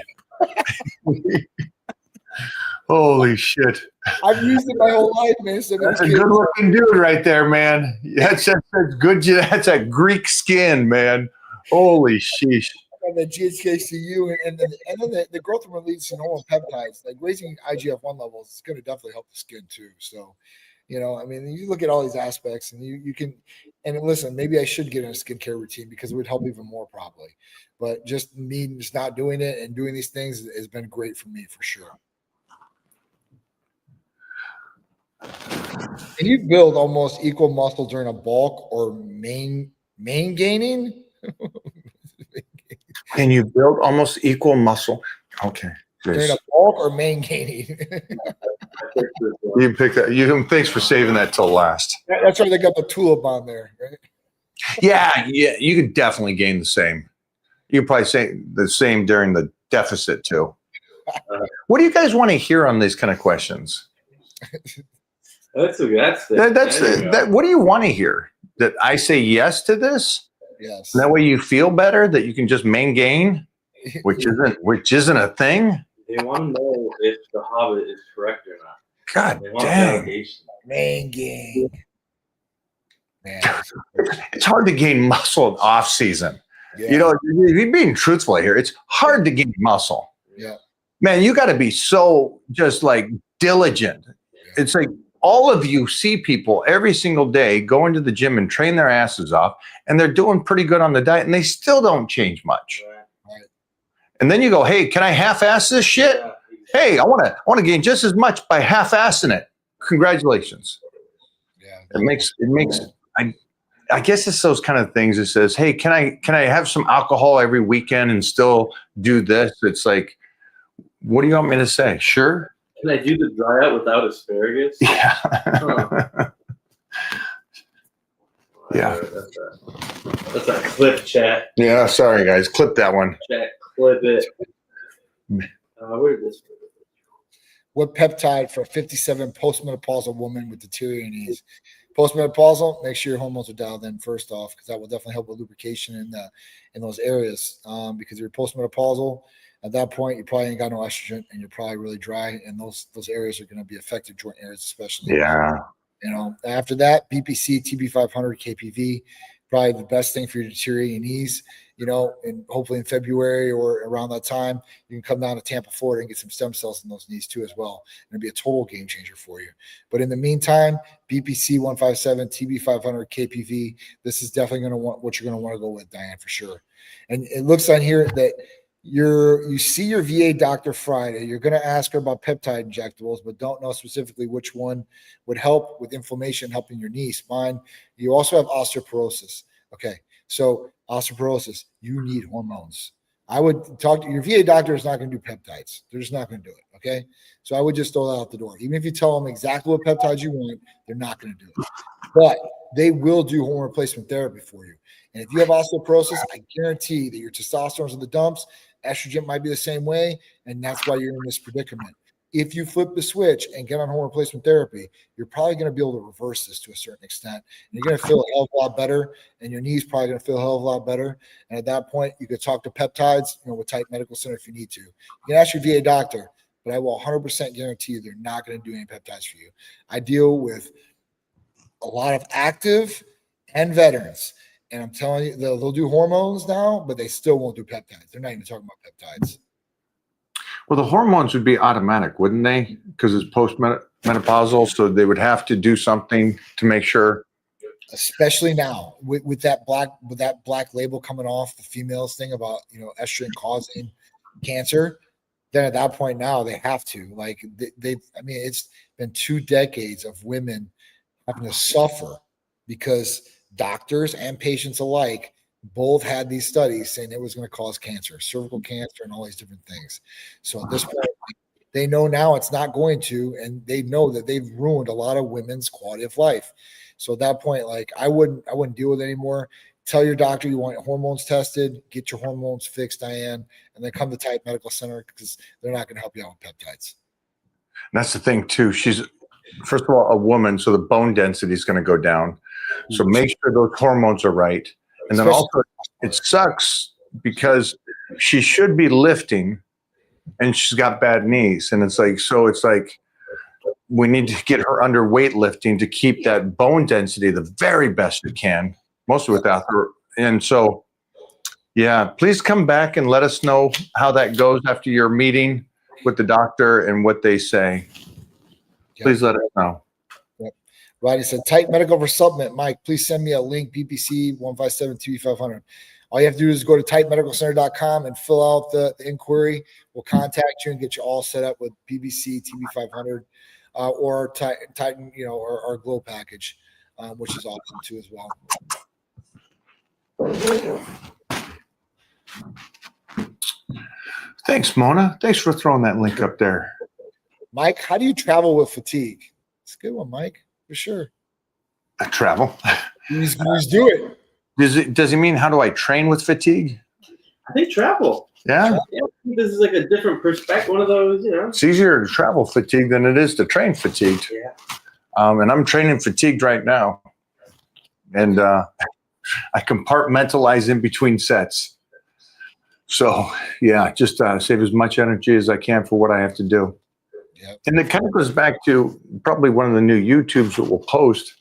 Holy shit. I've used it my whole life, man. So That's a good looking dude right there, man. That's good. That's a Greek skin, man. Holy sheesh. The GHKCU and then the growth hormone leads to normal peptides. Like raising IGF-1 levels is going to definitely help the skin too. So, I mean, you look at all these aspects and you can, and listen, maybe I should get in a skincare routine because it would help even more probably. But just me just not doing it and doing these things has been great for me for sure. Can you build almost equal muscle during a bulk or main gaining? Can you build almost equal muscle? Okay. During a bulk or main gaining? You pick that. Thanks for saving that till last. That's why they got the tulip on there. Right? Yeah. You could definitely gain the same. You could probably say the same during the deficit too. What do you guys want to hear on these kind of questions? What do you want to hear? That I say yes to this? Yes. And that way you feel better that you can just main gain, which isn't a thing. They want to know if the Hobbit is correct or not. God dang. Main gain. Man. It's hard to gain muscle in off season. Yeah. You're being truthful here. It's hard to gain muscle. Yeah. Man, you got to be so just like diligent. Yeah. It's like all of you see people every single day go into the gym and train their asses off, and they're doing pretty good on the diet, and they still don't change much. Right. And then you go, hey, can I half-ass this shit? Yeah. Hey, I want to gain just as much by half-assing it. Congratulations. Yeah. It makes. I guess it's those kind of things that says, hey, can I have some alcohol every weekend and still do this? It's like, what do you want me to say? Sure. Can I do the dry out without asparagus? Yeah. Huh. Yeah. That's a clip, chat. Yeah, sorry, guys. Clip that one. Chat, clip it. Where did this go? What peptide for a 57 postmenopausal woman with deteriorating knees? Postmenopausal, make sure your hormones are dialed in first off, because that will definitely help with lubrication in those areas. Because you're postmenopausal, at that point, you probably ain't got no estrogen, and you're probably really dry, and those areas are going to be affected, joint areas especially. Yeah. After that, BPC, TB500, KPV, probably the best thing for your deteriorating knees. And hopefully in February or around that time, you can come down to Tampa, Florida and get some stem cells in those knees too as well. And it'll be a total game changer for you. But in the meantime, BPC 157, TB500, KPV, this is definitely going to want what you're going to want to go with, Diane, for sure. And it looks on here that you see your VA doctor Friday. You're going to ask her about peptide injectables, but don't know specifically which one would help with inflammation, helping your knee, spine. You also have osteoporosis. Okay. So osteoporosis, you need hormones. I would talk to your VA doctor is not going to do peptides. They're just not going to do it. Okay. So I would just throw that out the door. Even if you tell them exactly what peptides you want, they're not going to do it. But they will do hormone replacement therapy for you. And if you have osteoporosis, I guarantee that your testosterone's in the dumps. Estrogen might be the same way. And that's why you're in this predicament. If you flip the switch and get on hormone replacement therapy, you're probably going to be able to reverse this to a certain extent. And you're going to feel a hell of a lot better, and your knee's probably going to feel a hell of a lot better. And at that point, you could talk to peptides, with Tight Medical Center if you need to. You can ask your VA doctor, but I will 100% guarantee you they're not going to do any peptides for you. I deal with a lot of active and veterans, and I'm telling you, they'll do hormones now, but they still won't do peptides. They're not even talking about peptides. Well, the hormones would be automatic, wouldn't they? Because it's postmenopausal, so they would have to do something to make sure. Especially now with that black label coming off the females thing about estrogen causing cancer. Then at that point now they have to it's been 2 decades of women having to suffer because doctors and patients alike both had these studies saying it was going to cause cancer, cervical cancer, and all these different things. So at this point, they know now it's not going to, and they know that they've ruined a lot of women's quality of life. So at that point, I wouldn't deal with it anymore. Tell your doctor you want hormones tested, get your hormones fixed, Diane, and then come to Tight Medical Center because they're not going to help you out with peptides. That's the thing too. first of all, a woman, so the bone density is going to go down. So make sure those hormones are right. And then also, it sucks because she should be lifting and she's got bad knees. And it's like, we need to get her under weightlifting to keep that bone density the very best it can, mostly without her. And so, yeah, please come back and let us know how that goes after your meeting with the doctor and what they say. Please let us know. Right. It said Titan Medical for supplement. Mike, please send me a link, BPC 157 TB500. All you have to do is go to titanmedicalcenter.com and fill out the inquiry. We'll contact you and get you all set up with PBC TB500 or Titan, or our Glow package, which is awesome too as well. Thanks, Mona. Thanks for throwing that link up there. Mike, how do you travel with fatigue? It's a good one, Mike, for sure. I travel. You just do it. Does it mean how do I train with fatigue? I think travel. Yeah. This is like a different perspective. One of those, It's easier to travel fatigue than it is to train fatigued. Yeah. And I'm training fatigued right now. And I compartmentalize in between sets. So, yeah, just save as much energy as I can for what I have to do. Yep. And it kind of goes back to probably one of the new YouTubes that we'll post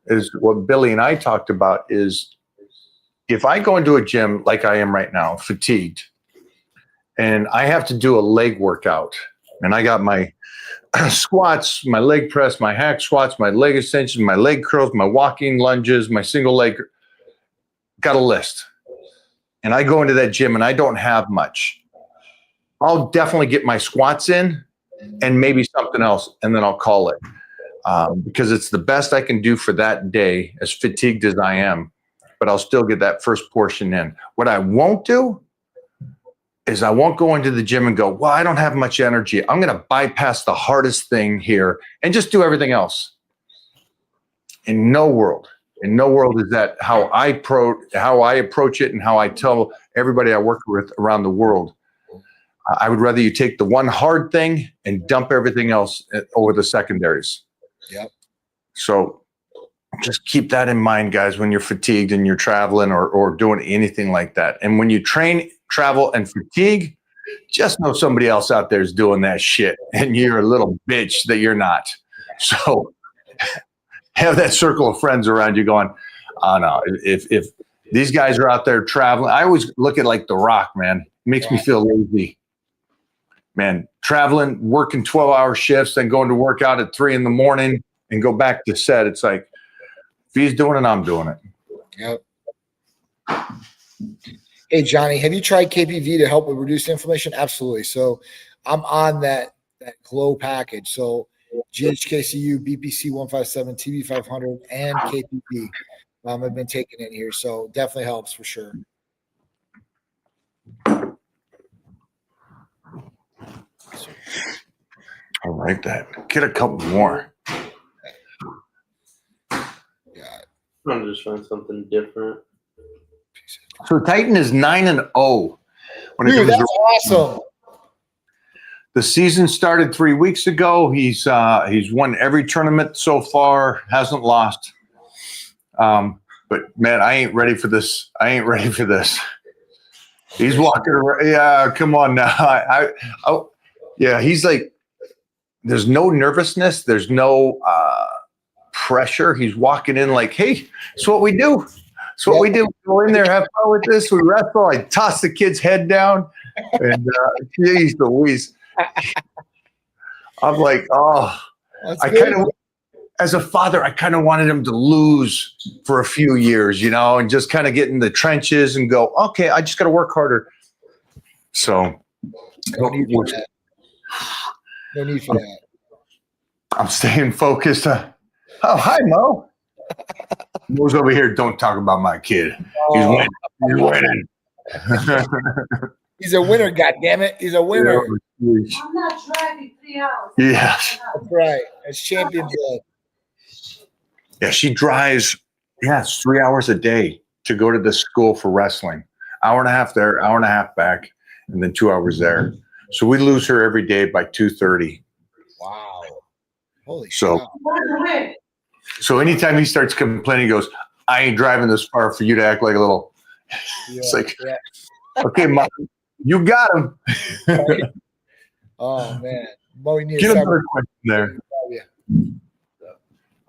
is what Billy and I talked about is if I go into a gym like I am right now, fatigued, and I have to do a leg workout, and I got my squats, my leg press, my hack squats, my leg extensions, my leg curls, my walking lunges, my single leg, got a list. And I go into that gym and I don't have much. I'll definitely get my squats in and maybe something else, and then I'll call it. Because it's the best I can do for that day, as fatigued as I am, but I'll still get that first portion in. What I won't do is I won't go into the gym and go, well, I don't have much energy. I'm going to bypass the hardest thing here and just do everything else. In no world is that how I approach it and how I tell everybody I work with around the world. I would rather you take the one hard thing and dump everything else over the secondaries. Yep. So just keep that in mind, guys, when you're fatigued and you're traveling or doing anything like that. And when you train, travel, and fatigue, just know somebody else out there is doing that shit, and you're a little bitch that you're not. So have that circle of friends around you going, oh, no, if these guys are out there traveling, I always look at like The Rock, man. It makes me feel lazy. Man, traveling, working 12-hour shifts, then going to work out at 3 a.m. and go back to set. It's like, if he's doing it, I'm doing it. Yep. Hey, Johnny, have you tried KPV to help with reduced inflammation? Absolutely. So I'm on that Glow package. So GHKCU, BPC 157, TB500, and KPV. I've been taking it here. So definitely helps for sure. I like that. Get a couple more. I'm just trying something different. So Titan is 9-0. Dude, that's awesome. The season started 3 weeks ago. He's won every tournament so far. Hasn't lost. But man, I ain't ready for this. He's walking around. Yeah, come on now. Yeah, he's like, there's no nervousness. There's no pressure. He's walking in like, hey, it's what we do. It's what we do. We go in there, have fun with this. We wrestle. I toss the kid's head down. And geez Louise. I'm like, oh, as a father, I kind of wanted him to lose for a few years, and just kind of get in the trenches and go, okay, I just got to work harder. So no need for that. I'm staying focused. Oh, hi, Mo. Mo's over here. Don't talk about my kid. He's winning. He's winning. He's a winner, goddammit. He's a winner. I'm not driving 3 hours. Yes. That's right. It's champion blood. Yeah, she drives, it's 3 hours a day to go to the school for wrestling. Hour and a half there, hour and a half back, and then 2 hours there. So we lose her every day by 2:30. Wow. Holy So, cow. so anytime he starts complaining, he goes, I ain't driving this far for you to act like a little. It's like, okay, Mom, you got him. Right? Oh man. Well, we need Get a another question there.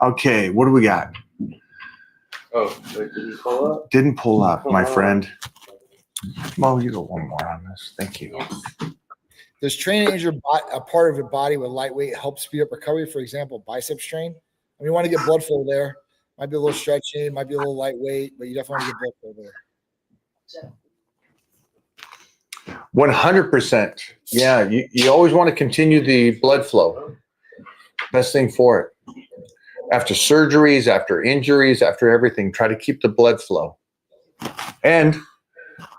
Okay, what do we got? Oh, wait, did you pull up? Didn't pull up, my friend. Mo, you go one more on this. Thank you. Does training a part of your body with lightweight help speed up recovery? For example, bicep strain. I mean, you want to get blood flow there. Might be a little stretching, might be a little lightweight, but you definitely want to get blood flow there. 100%. Yeah, you always want to continue the blood flow. Best thing for it. After surgeries, after injuries, after everything, try to keep the blood flow. And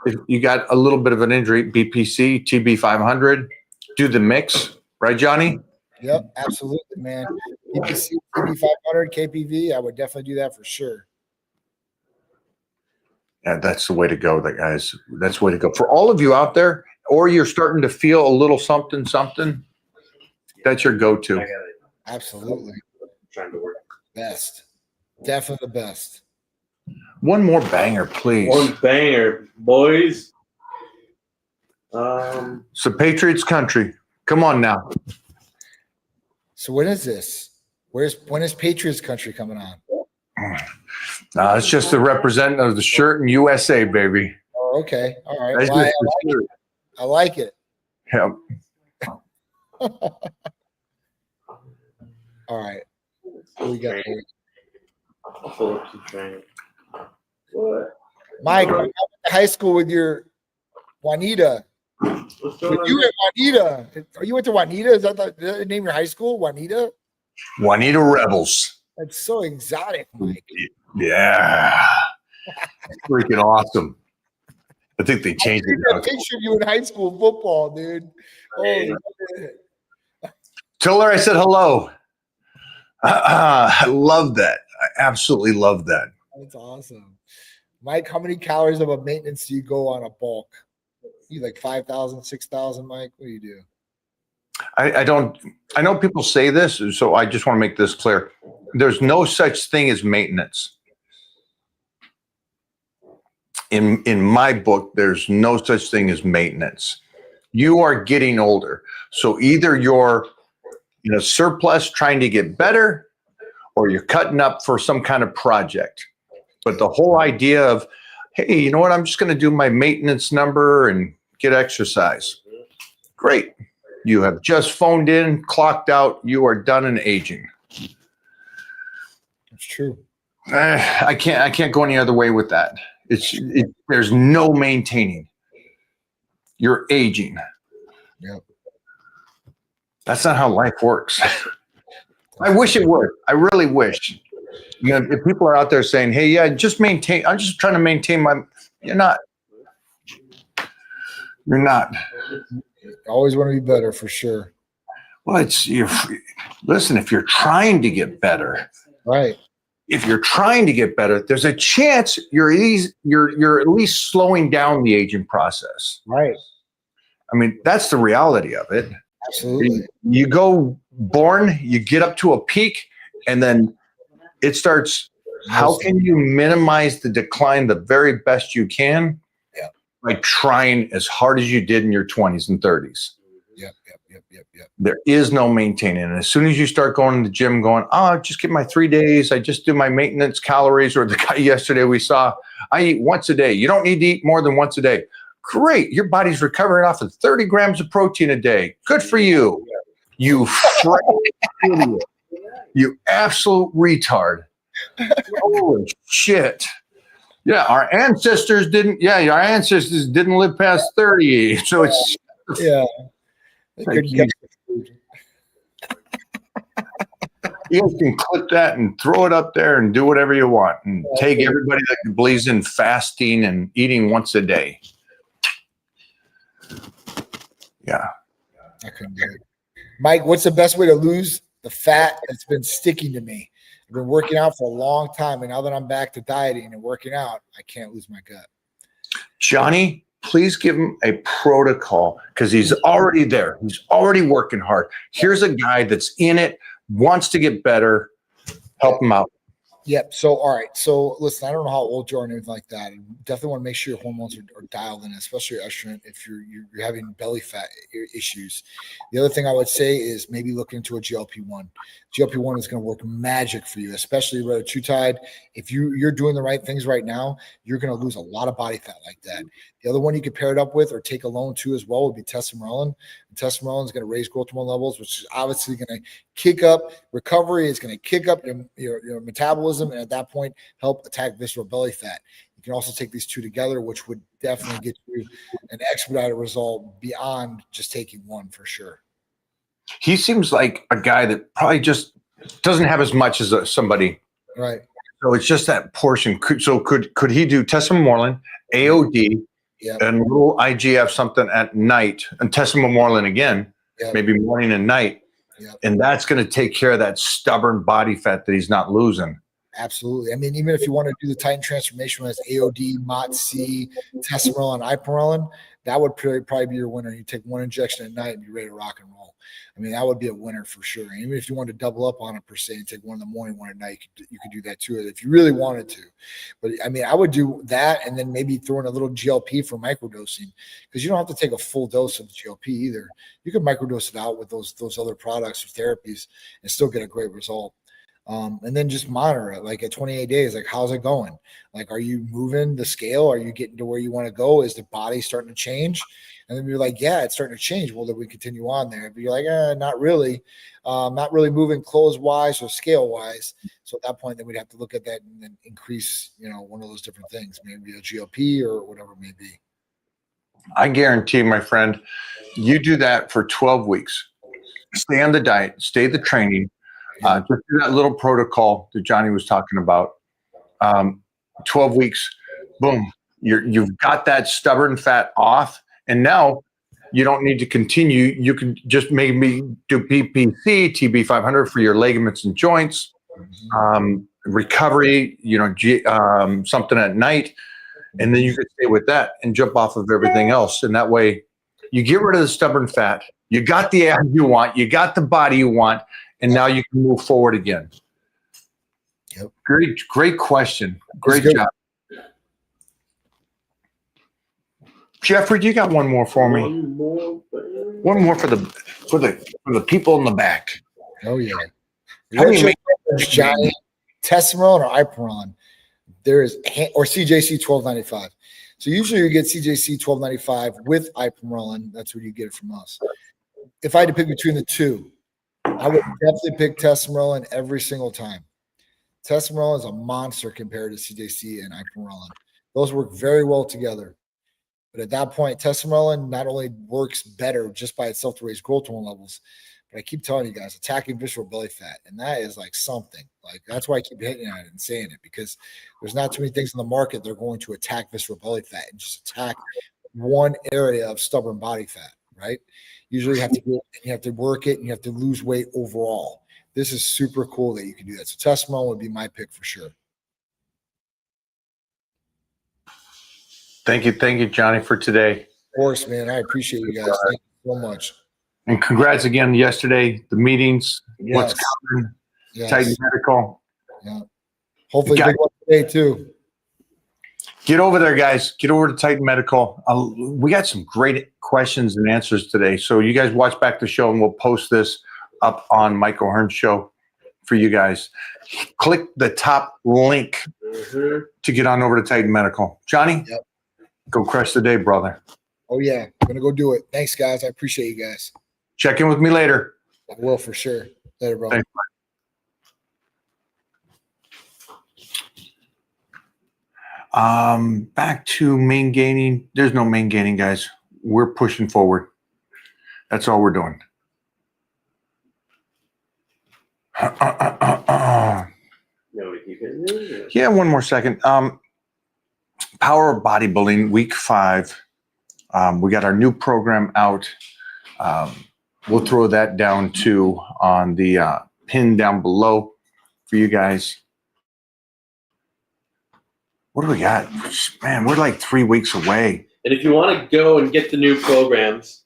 if you got a little bit of an injury, BPC, TB 500, do the mix. Right, Johnny? Yep, absolutely, man. BPC, TB 500, KPV, I would definitely do that for sure. Yeah, that's the way to go, guys. That's the way to go. For all of you out there, or you're starting to feel a little something, that's your go-to. Absolutely. Trying to work. Best. Definitely the best. One more banger, please. One banger, boys. So Patriots country. Come on now. So when is this? When is Patriots country coming on? It's just the representative of the shirt and USA, baby. Oh, okay. All right. That's Well, just the shirt. I like it. Yeah. All right. What we got here? I'll pull up some training. What? Mike, I went to high school with your Juanita. What's going With on? you and Juanita. Are you went to Juanita? Is that the name of your high school? Juanita? Juanita Rebels. That's so exotic, Mike. Yeah. Freaking awesome. I think they changed it I now. picture of you in high school football, dude. Holy shit. Tell her I said hello. I love that. I absolutely love that. That's awesome. Mike, how many calories of a maintenance do you go on a bulk? You like 5,000, 6,000, Mike? What do you do? I know people say this, so I just want to make this clear. There's no such thing as maintenance. In my book, there's no such thing as maintenance. You are getting older. So either you're in a surplus trying to get better, or you're cutting up for some kind of project. But the whole idea of, hey, you know what? I'm just going to do my maintenance number and get exercise. Great. You have just phoned in, clocked out. You are done and aging. It's true. I can't go any other way with that. There's no maintaining. You're aging. Yep. That's not how life works. I wish it would. I really wish. You know, if people are out there saying, "Hey, yeah, just maintain," I'm just trying to maintain my. You're not. You're not. Always want to be better for sure. Well, listen. If you're trying to get better, Right. if you're trying to get better, there's a chance you're at least slowing down the aging process. Right. I mean, that's the reality of it. Absolutely. You go born, you get up to a peak, and then it starts. How can you minimize the decline the very best you can? Yeah. By trying as hard as you did in your 20s and 30s. Yep. There is no maintaining. And as soon as you start going to the gym going, I just get my 3 days, I just do my maintenance calories, or the guy yesterday we saw, I eat once a day. You don't need to eat more than once a day. Great. Your body's recovering off of 30 grams of protein a day. Good for you. You idiot. You absolute retard. Holy shit. Yeah, our ancestors didn't live past 30. So it's Yeah. They couldn't catch the food. you guys can clip that and throw it up there and do whatever you want and take everybody that believes in fasting and eating once a day. Yeah. I couldn't do it. Mike, what's the best way to lose the fat that's been sticking to me? I've been working out for a long time, and now that I'm back to dieting and working out, I can't lose my gut. Johnny, please give him a protocol because he's already there. He's already working hard. Here's a guy that's in it, wants to get better. Help him out. Yep. So, all right. So, listen, I don't know how old you are and anything like that. Definitely want to make sure your hormones are dialed in, especially your estrogen. If you're having belly fat issues, the other thing I would say is maybe look into a GLP-1. GLP-1 is going to work magic for you, especially retatrutide. If you're doing the right things right now, you're going to lose a lot of body fat like that. The other one you could pair it up with or take alone too as well would be testosterone. Testosterone is going to raise growth hormone levels, which is obviously going to kick up recovery. It's going to kick up your metabolism, and at that point, help attack visceral belly fat. You can also take these two together, which would definitely get you an expedited result beyond just taking one for sure. He seems like a guy that probably just doesn't have as much as somebody. Right. So it's just that portion. Could he do testosterone, AOD, Yep. and a little IGF something at night, and testosterone again, Yep. maybe morning and night, Yep. and that's going to take care of that stubborn body fat that he's not losing. Absolutely. I mean, even if you want to do the Titan transformation as AOD, MOTS-C, testosterone, and iprolin, that would probably be your winner. You take one injection at night and be ready to rock and roll. I mean, that would be a winner for sure. And even if you wanted to double up on it per se and take one in the morning, one at night, you could do that too if you really wanted to. But I mean, I would do that and then maybe throw in a little GLP for microdosing, because you don't have to take a full dose of GLP either. You can microdose it out with those other products or therapies and still get a great result. And then just monitor it, like at 28 days, like how's it going? Like, are you moving the scale? Are you getting to where you want to go? Is the body starting to change? And then you're like, yeah, it's starting to change. Well, then we continue on there. But you're like, not really moving clothes wise or scale wise. So at that point, then we'd have to look at that and then increase, one of those different things, maybe a GLP or whatever it may be. I guarantee, my friend, you do that for 12 weeks. Stay on the diet, stay the training. Just do that little protocol that Johnny was talking about. 12 weeks, boom, you've got that stubborn fat off, and now you don't need to continue. You can just maybe do PPC, TB500 for your ligaments and joints, recovery, something at night, and then you can stay with that and jump off of everything else. And that way, you get rid of the stubborn fat. You got the abs you want. You got the body you want. And now you can move forward again. Yep. Great question. Great job. Jeffrey, you got one more for me? One more for the people in the back. Oh yeah. How do you make Johnny, testosterone or iprolin? There is or CJC 1295. So usually you get CJC 1295 with iprolin. That's where you get it from us. If I had to pick between the two, I would definitely pick testosterone every single time. Testosterone is a monster compared to CJC and iprolin. Those work very well together. But at that point, testosterone not only works better just by itself to raise growth hormone levels, but I keep telling you guys, attacking visceral belly fat. And that is like something. Like, that's why I keep hitting at it and saying it, because there's not too many things in the market that are going to attack visceral belly fat and just attack one area of stubborn body fat, right? Usually you have to work it and you have to lose weight overall. This is super cool that you can do that. So testosterone would be my pick for sure. Thank you, Johnny, for today. Of course, man. I appreciate you guys. Thank you so much. And congrats again yesterday, the meetings, Yes. what's coming, Yes. Titan Medical. Yeah. Hopefully big one today too. Get over there, guys. Get over to Titan Medical. We got some great questions and answers today. So you guys watch back the show, and we'll post this up on Mike O'Hearn's show for you guys. Click the top link to get on over to Titan Medical. Johnny, Yep. Go crush the day, brother. Oh yeah, I'm gonna go do it. Thanks, guys. I appreciate you guys. Check in with me later. I will for sure. Later, bro. Thanks. Back to main gaining. There's no main gaining, guys. We're pushing forward. That's all we're doing. Yeah, one more second. Power of Bodybuilding, week 5. We got our new program out. We'll throw that down too on the pin down below for you guys. What do we got? Man, we're like 3 weeks away. And if you want to go and get the new programs,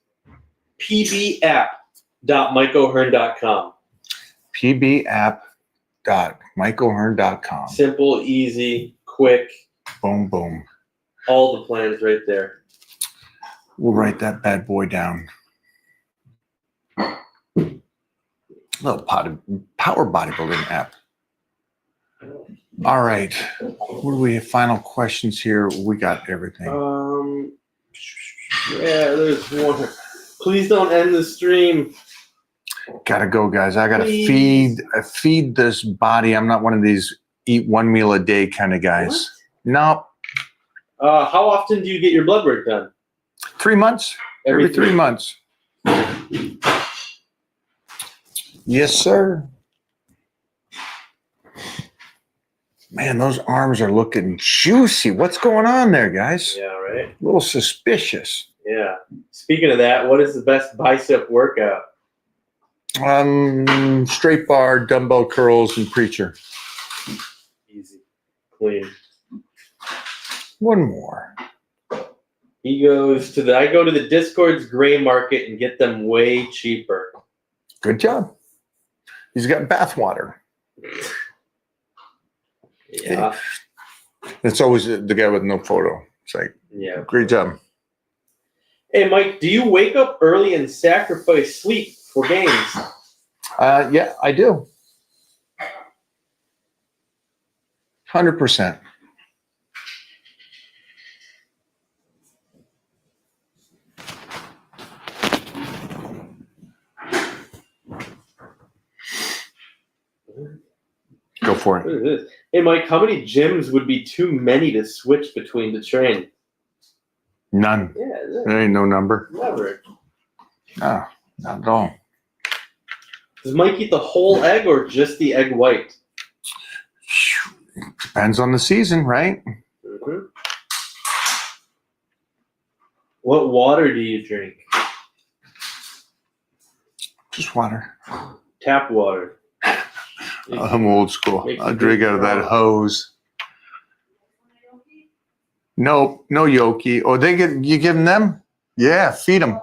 pbapp.mikeohearn.com. pbapp.mikeohearn.com. Simple, easy, quick. Boom, boom. All the plans right there. We'll write that bad boy down. Little power bodybuilding app. All right. What do we have? Final questions here. We got everything. Yeah, there's one. Please don't end the stream. Gotta go, guys. I gotta Please. feed this body. I'm not one of these eat one meal a day kind of guys. What? No. How often do you get your blood work done? 3 months. Every 3 months. Yes, sir. Man, those arms are looking juicy. What's going on there, guys? Yeah, right. A little suspicious. Yeah. Speaking of that, what is the best bicep workout? Straight bar, dumbbell curls, and preacher. Easy. Clean. One more. He goes to I go to the Discord's gray market and get them way cheaper. Good job. He's got bath water. Yeah. It's always the guy with no photo. It's like, Yeah. great job. Hey, Mike, do you wake up early and sacrifice sleep for games? Yeah, I do. 100%. Go for What it. is this? Hey, Mike, how many gyms would be too many to switch between to train? None. Yeah, There ain't no number. never. No, not at all. Does Mike eat the whole egg or just the egg white? Depends on the season, right? Mm-hmm. What water do you drink? Just water. Tap water. I'm old school. I'll drink out of that hose. Nope, no Yoki. Oh, you giving them? Yeah, feed them.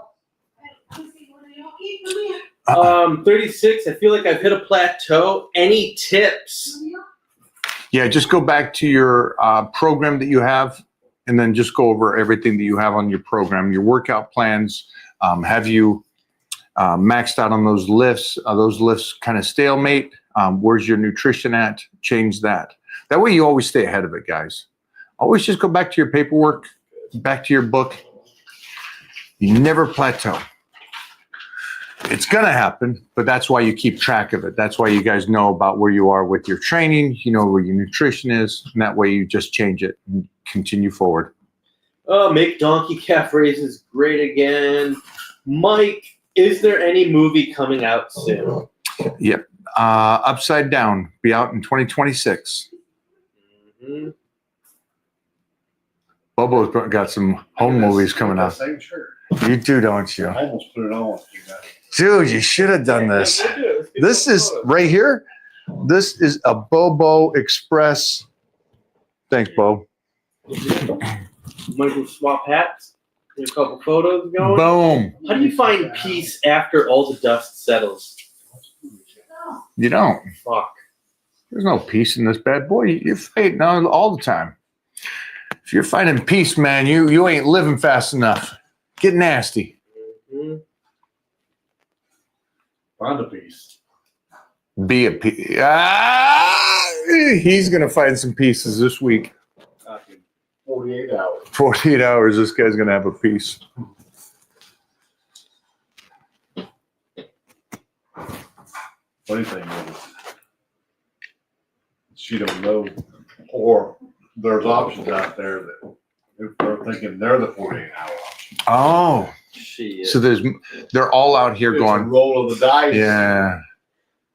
36. I feel like I've hit a plateau. Any tips? Yeah, just go back to your program that you have, and then just go over everything that you have on your program, your workout plans. Have you maxed out on those lifts? Are those lifts kind of stalemate? Where's your nutrition at? Change that. That way you always stay ahead of it, guys. Always just go back to your paperwork, back to your book. You never plateau. It's going to happen, but that's why you keep track of it. That's why you guys know about where you are with your training, you know where your nutrition is, and that way you just change it and continue forward. Make donkey calf raises great again. Mike, is there any movie coming out soon? Yep. Upside Down, be out in 2026. Mm-hmm. Bobo's got some home movies coming out. Same shirt. You do, don't you? I almost put it on. Dude, you should have done this. This is right here. This is a Bobo Express. Thanks, Bo. Michael swap hats. Get a couple photos going. Boom. How do you find peace after all the dust settles? You don't. Fuck. There's no peace in this bad boy. You're fighting all the time. If you're finding peace, man, you ain't living fast enough. Get nasty. Mm-hmm. Find a piece. Be a piece. He's going to find some pieces this week. 48 hours. 48 hours, this guy's going to have a piece. Funny thing is, she don't know, or there's options out there that if they're thinking they're the 48-hour option. Oh, Shit. so they're all out here It's a going, roll of the dice. yeah.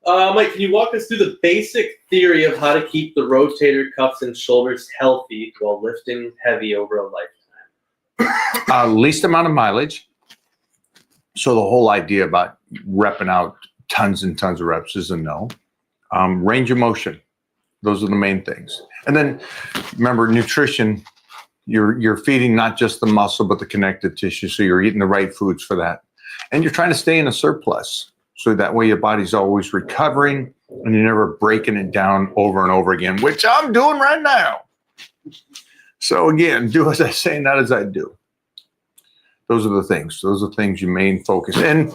Mike, can you walk us through the basic theory of how to keep the rotator cuffs and shoulders healthy while lifting heavy over a lifetime? Least amount of mileage. So the whole idea about repping out tons and tons of reps is a no. Range of motion. Those are the main things. And then remember, nutrition, you're feeding not just the muscle, but the connective tissue. So you're eating the right foods for that. And you're trying to stay in a surplus. So that way your body's always recovering and you're never breaking it down over and over again, which I'm doing right now. So again, do as I say, not as I do. Those are the things. Those are things you main focus. And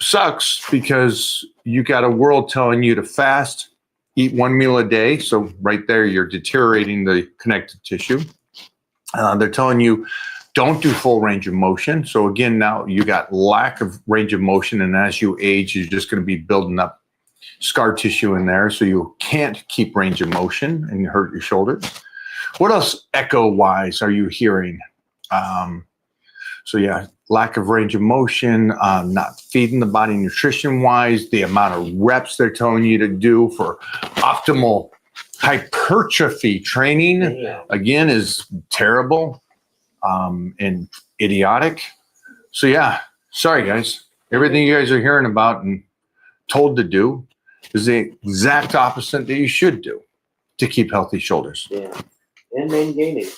sucks because you got a world telling you to fast, eat 1 meal a day. So right there, you're deteriorating the connective tissue. They're telling you don't do full range of motion. So again, now you got lack of range of motion. And as you age, you're just going to be building up scar tissue in there. So you can't keep range of motion and you hurt your shoulders. What else echo wise are you hearing? So yeah, lack of range of motion, not feeding the body nutrition wise, the amount of reps they're telling you to do for optimal hypertrophy training, again, is terrible and idiotic. So yeah, sorry guys. Everything you guys are hearing about and told to do is the exact opposite that you should do to keep healthy shoulders. Yeah. And maintaining.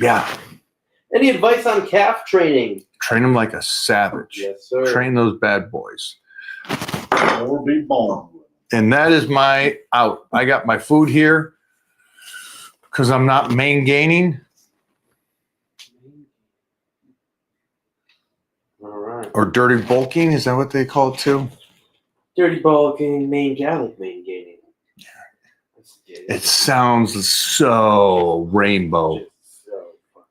Yeah. Any advice on calf training? Train them like a savage. Yes, sir. Train those bad boys. Or be born. And that is my out. I got my food here because I'm not main gaining All right. or dirty bulking. Is that what they call it too? Dirty bulking, main gaining. Yeah. It sounds so rainbow.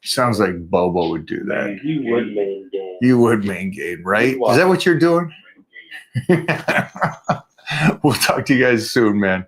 Sounds like Bobo would do that. You would main gain. You would main gain, right? Is that what you're doing? We'll talk to you guys soon, man.